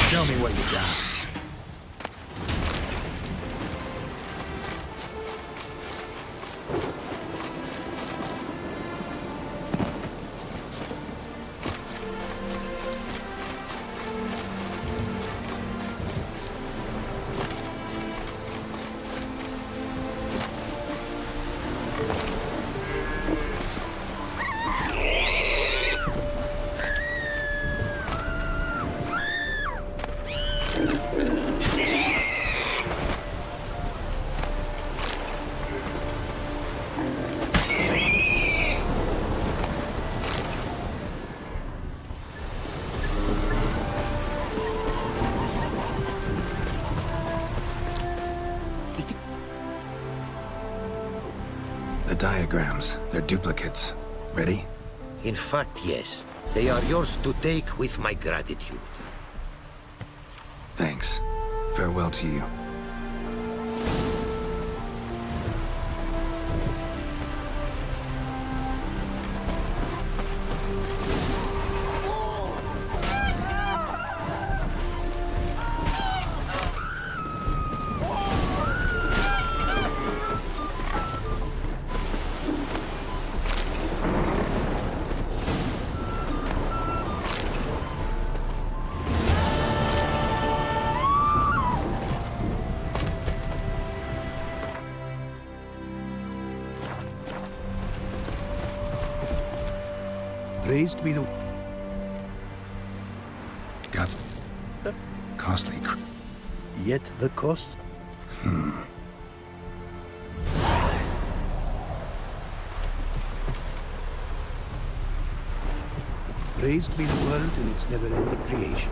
Show me what you got. The diagrams, they're duplicates. Ready? In fact, yes. They are yours to take with my gratitude. Thanks. Farewell to you. Praised be the... Got costly. Yet the cost? Praised be the world in its never-ending creation.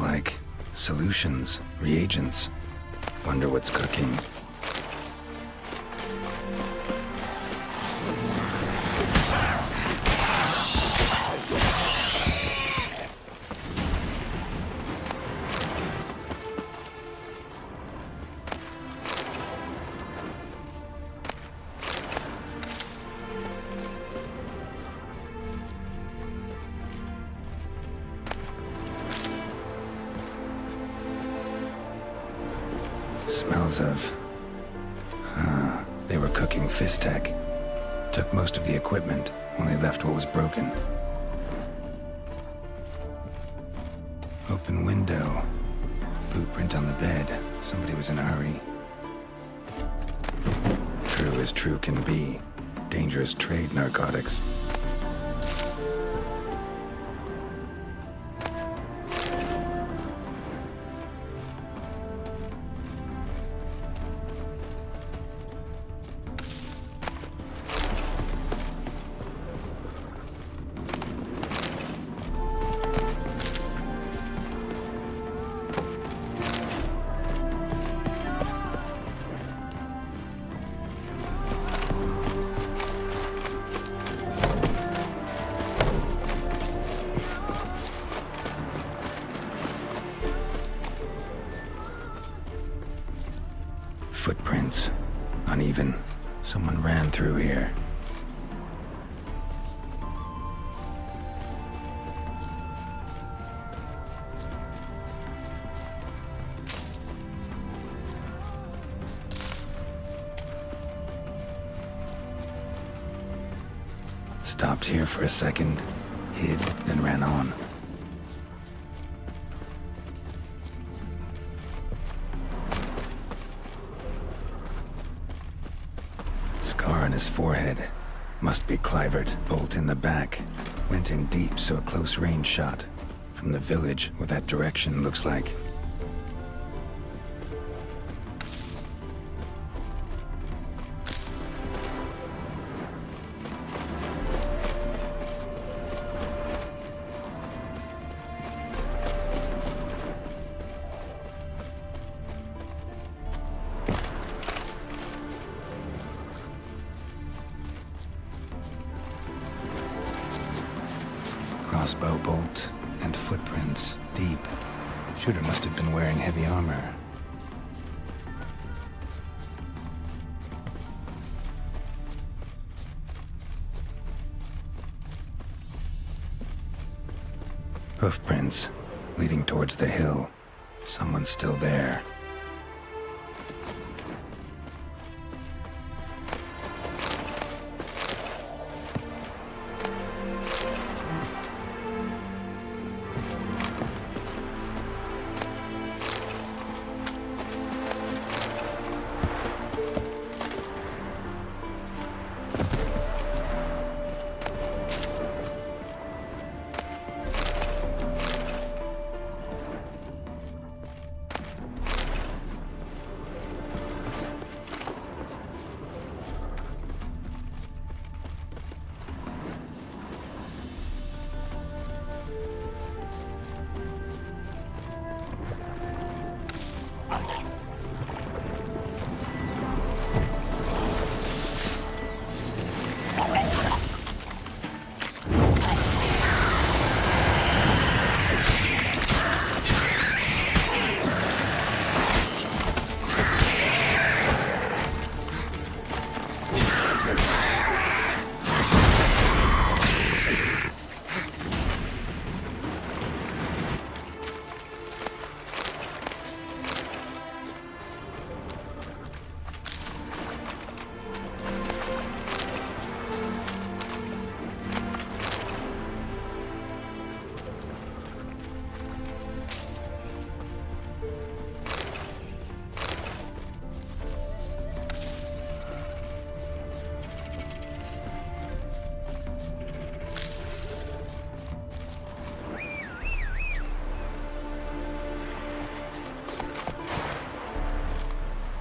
Smells like solutions, reagents. Wonder what's cooking. Smells of... they were cooking Fistek. Took most of the equipment, only left what was broken. Open window. Boot print on the bed. Somebody was in a hurry. True as true can be. Dangerous trade, narcotics. Footprints. Uneven. Someone ran through here. Stopped here for a second, hid, then ran on. Scar on his forehead. Must be Clivert. Bolt in the back. Went in deep, so a close range shot. From the village, what that direction looks like. Crossbow bolt and footprints deep. Shooter must have been wearing heavy armor. Hoofprints leading towards the hill. Someone's still there.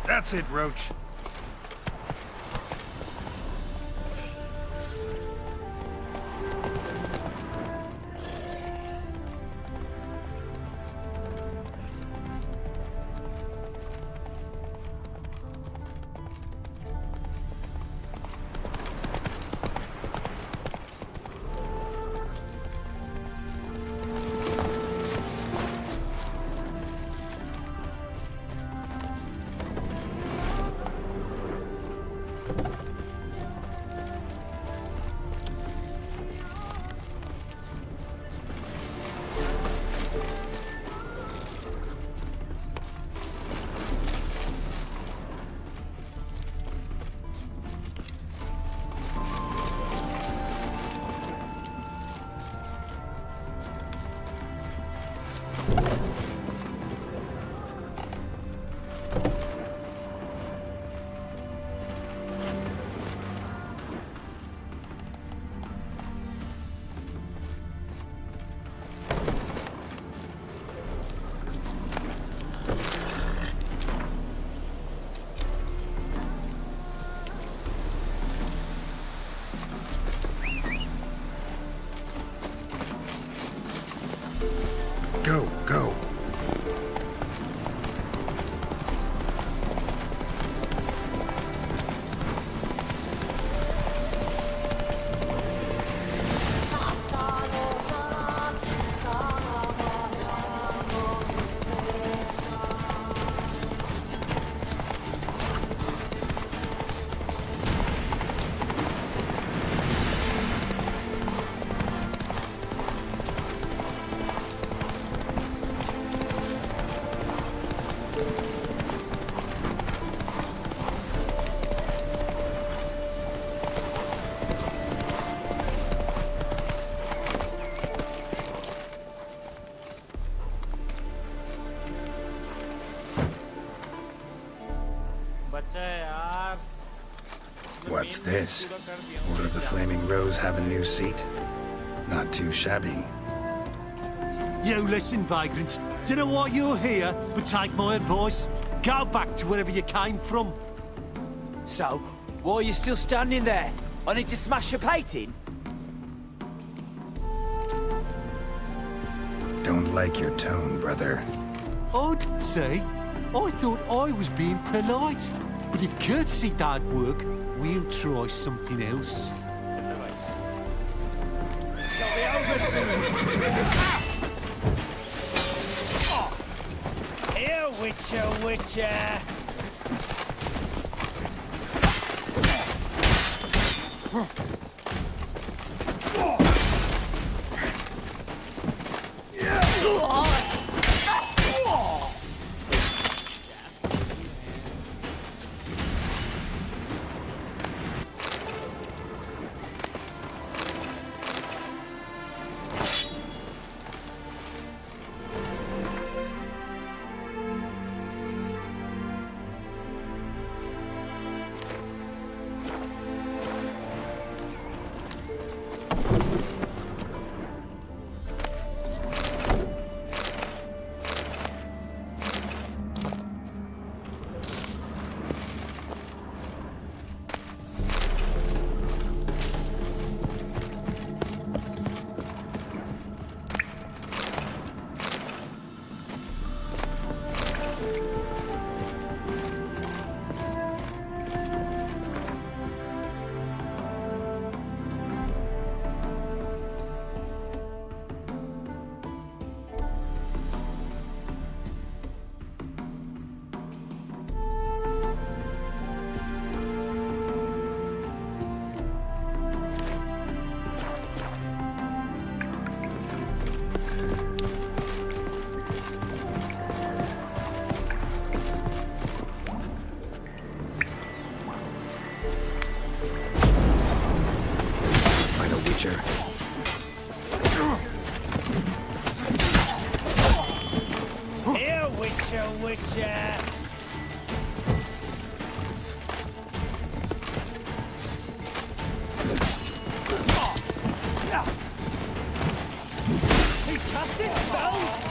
That's it, Roach. this? Order of the Flaming Rose have a new seat? Not too shabby. You listen, vagrant. Don't know why you're here, but take my advice. Go back to wherever you came from. So, why are you still standing there? I need to smash a painting? Don't like your tone, brother. I'd say, I thought I was being polite. But if courtesy don't work, we'll try something else. Shall be over soon. Here, Witcher, Witcher. Here, Witcher, Witcher. He's casting spells.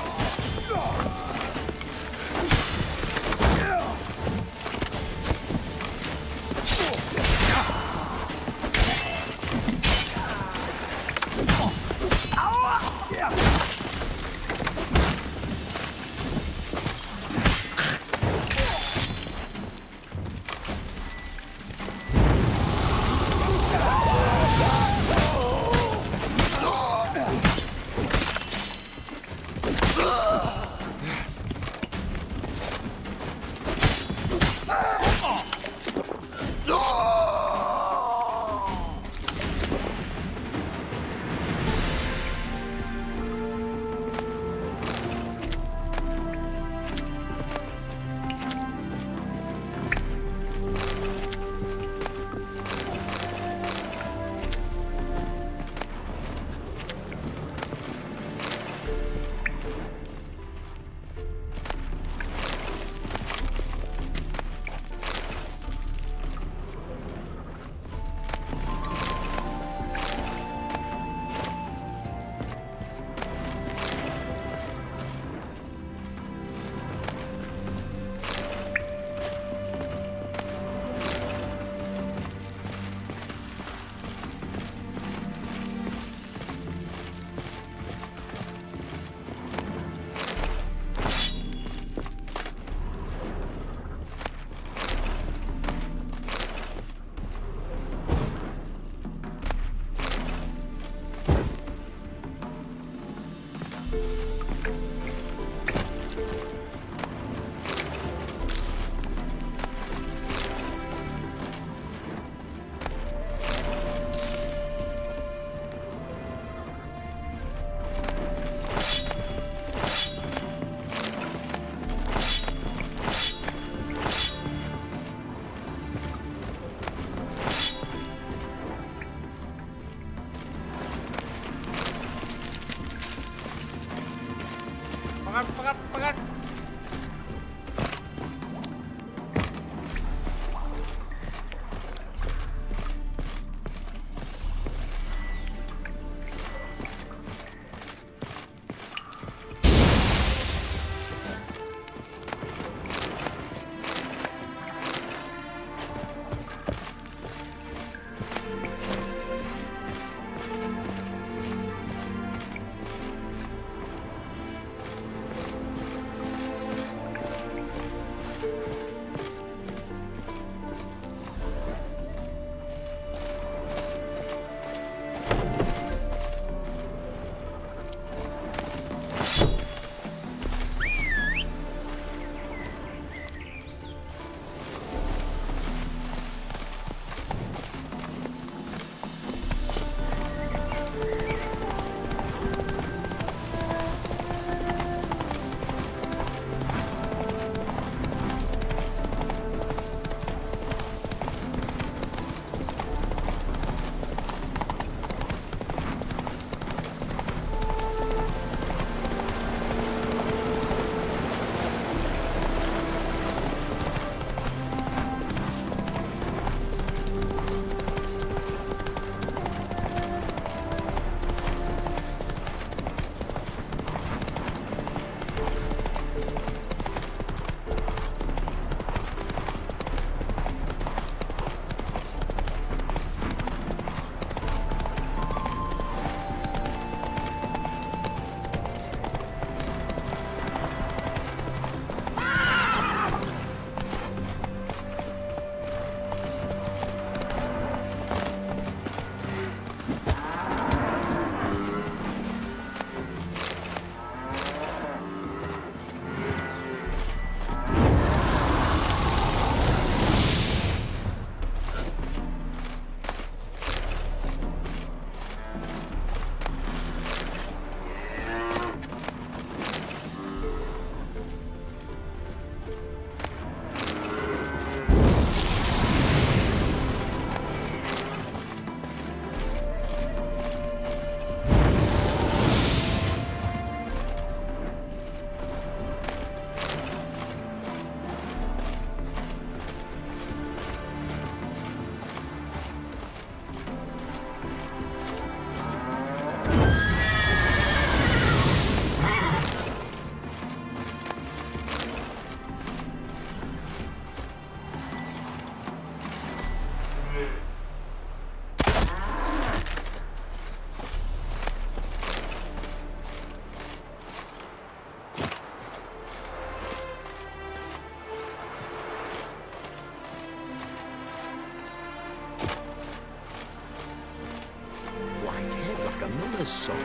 a miller's son.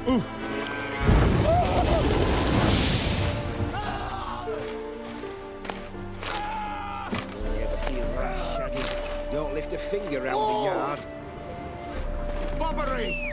You ever feel that, Shaggy? Don't lift a finger round the yard. Bobbery!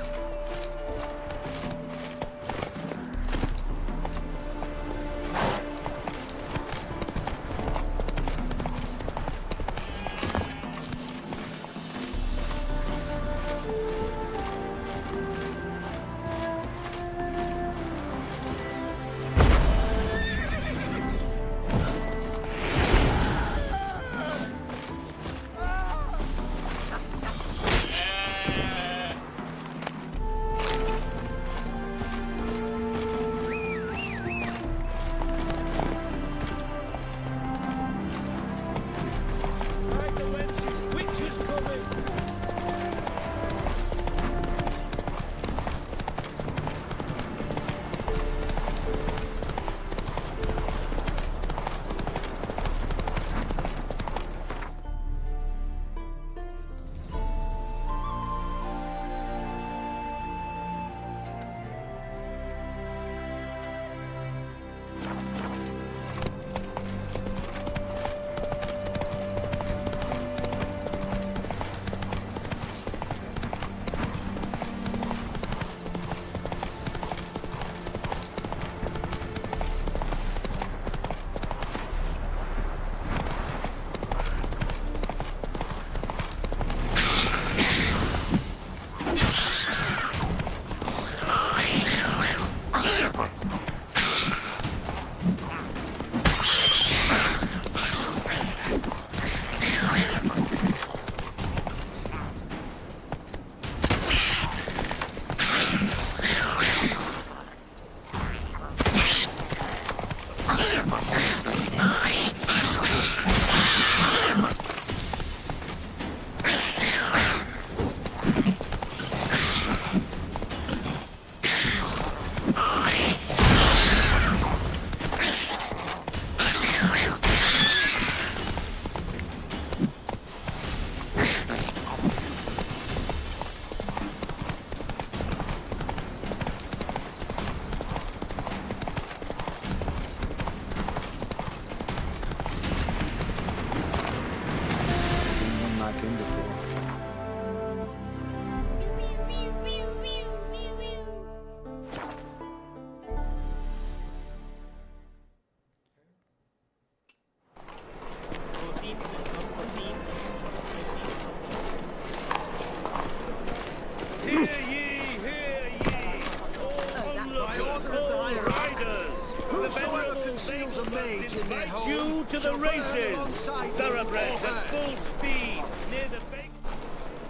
Due to the races, thoroughbreds at full speed near the bank.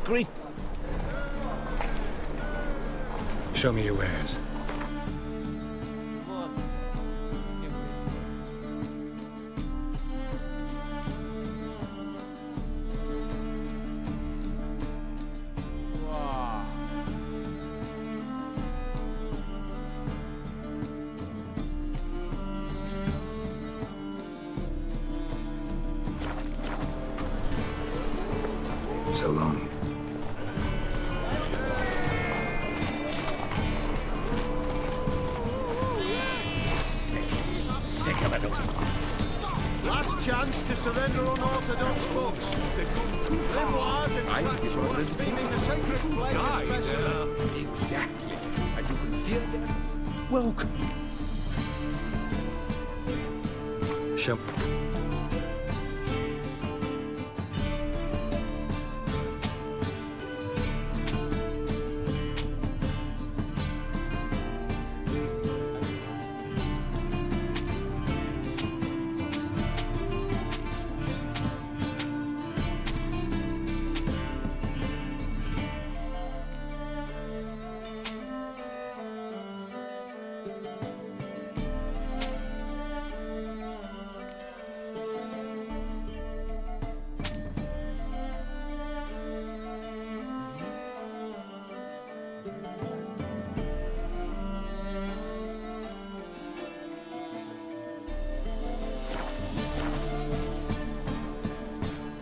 Great. Show me your wares. So long. Sick of it. Last chance to surrender unorthodox books. Grimoires and tracts blaspheming the sacred flame especially. Exactly. And you can feel that. Welcome. Show.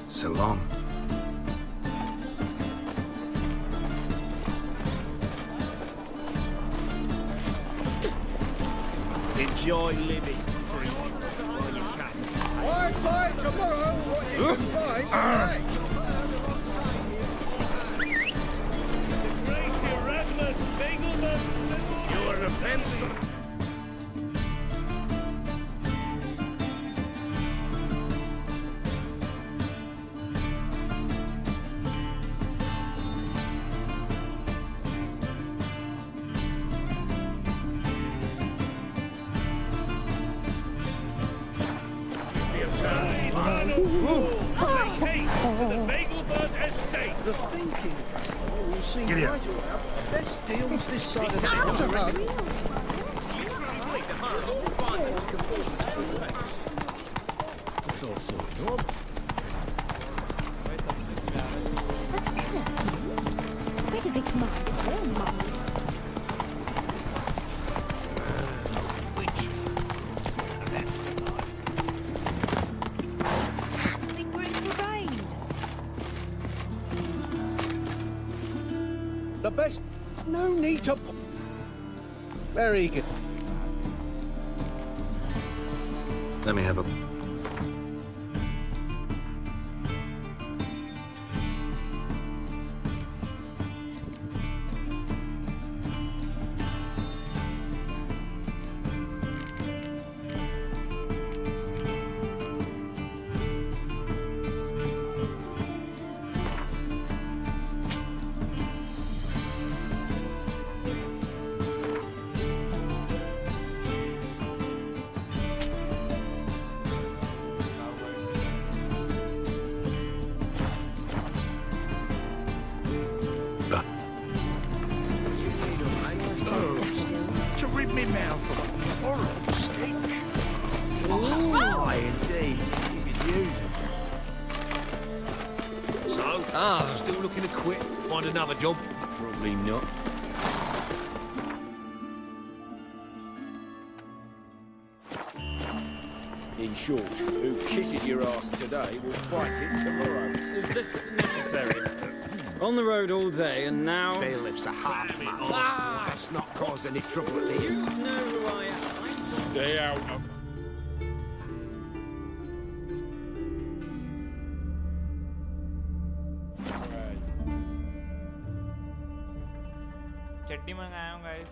So long. Enjoy living free while you can. Why buy tomorrow what you can buy today? Great Erasmus Begelman! You're offensive. The thinking festival will see right away best deals this side of the water. It's all sorted up. Ludwig's mind is well mind. Fingering the rain. The best. No need to. Very good. Let me have a... To rid me mouth of a horrible stench. Aye, indeed. You could use it. So, Still looking to quit? Find another job? Probably not. In short, who kisses your ass today will fight it tomorrow. Is this necessary? On the road all day, and now... Bailiff's a harsh man. Let's not cause any trouble at the You know who I am. Stay out of... चट्टी मंगाया हूँ guys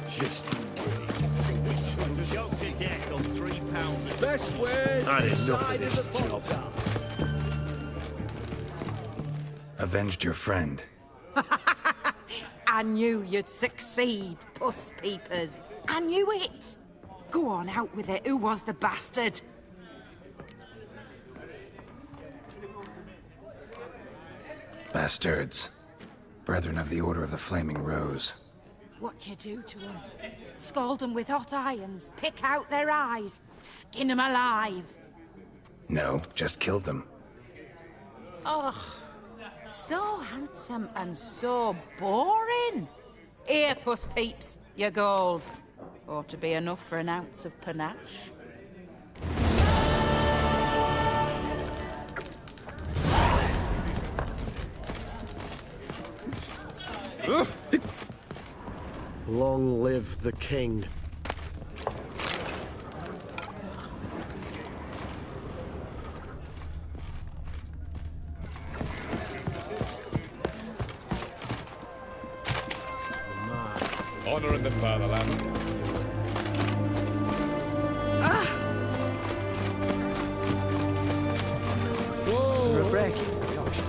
Just choked to death on £3. best way I to didn't know for side this of the job. bottom. Avenged your friend. I knew you'd succeed, puss peepers. I knew it. Go on, out with it. Who was the bastard? Bastards. Brethren of the Order of the Flaming Rose. What you do to them? Scald them with hot irons, pick out their eyes, skin them alive. No, just killed them. Oh, so handsome and so boring. Here, puss peeps, your gold. Ought to be enough for an ounce of panache. Long live the king. Honor in the fatherland. For a break. Gosh.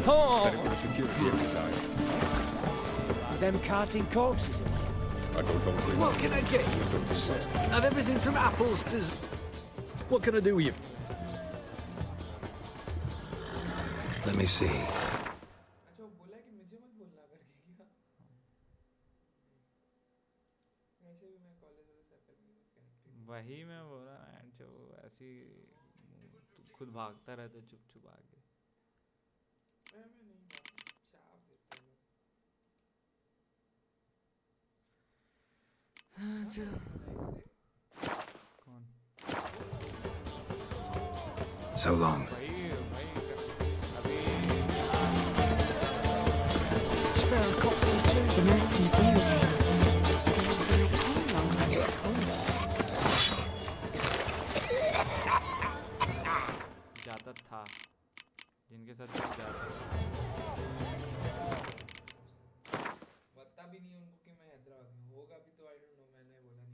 Oh! Security exercise. Them carting corpses in there. I don't honestly What can I get you? Have everything from apples to... What can I do with you? Let me see. ऐसी तू खुद भागता रहता चुप चुप आगे। चलो कौन So long.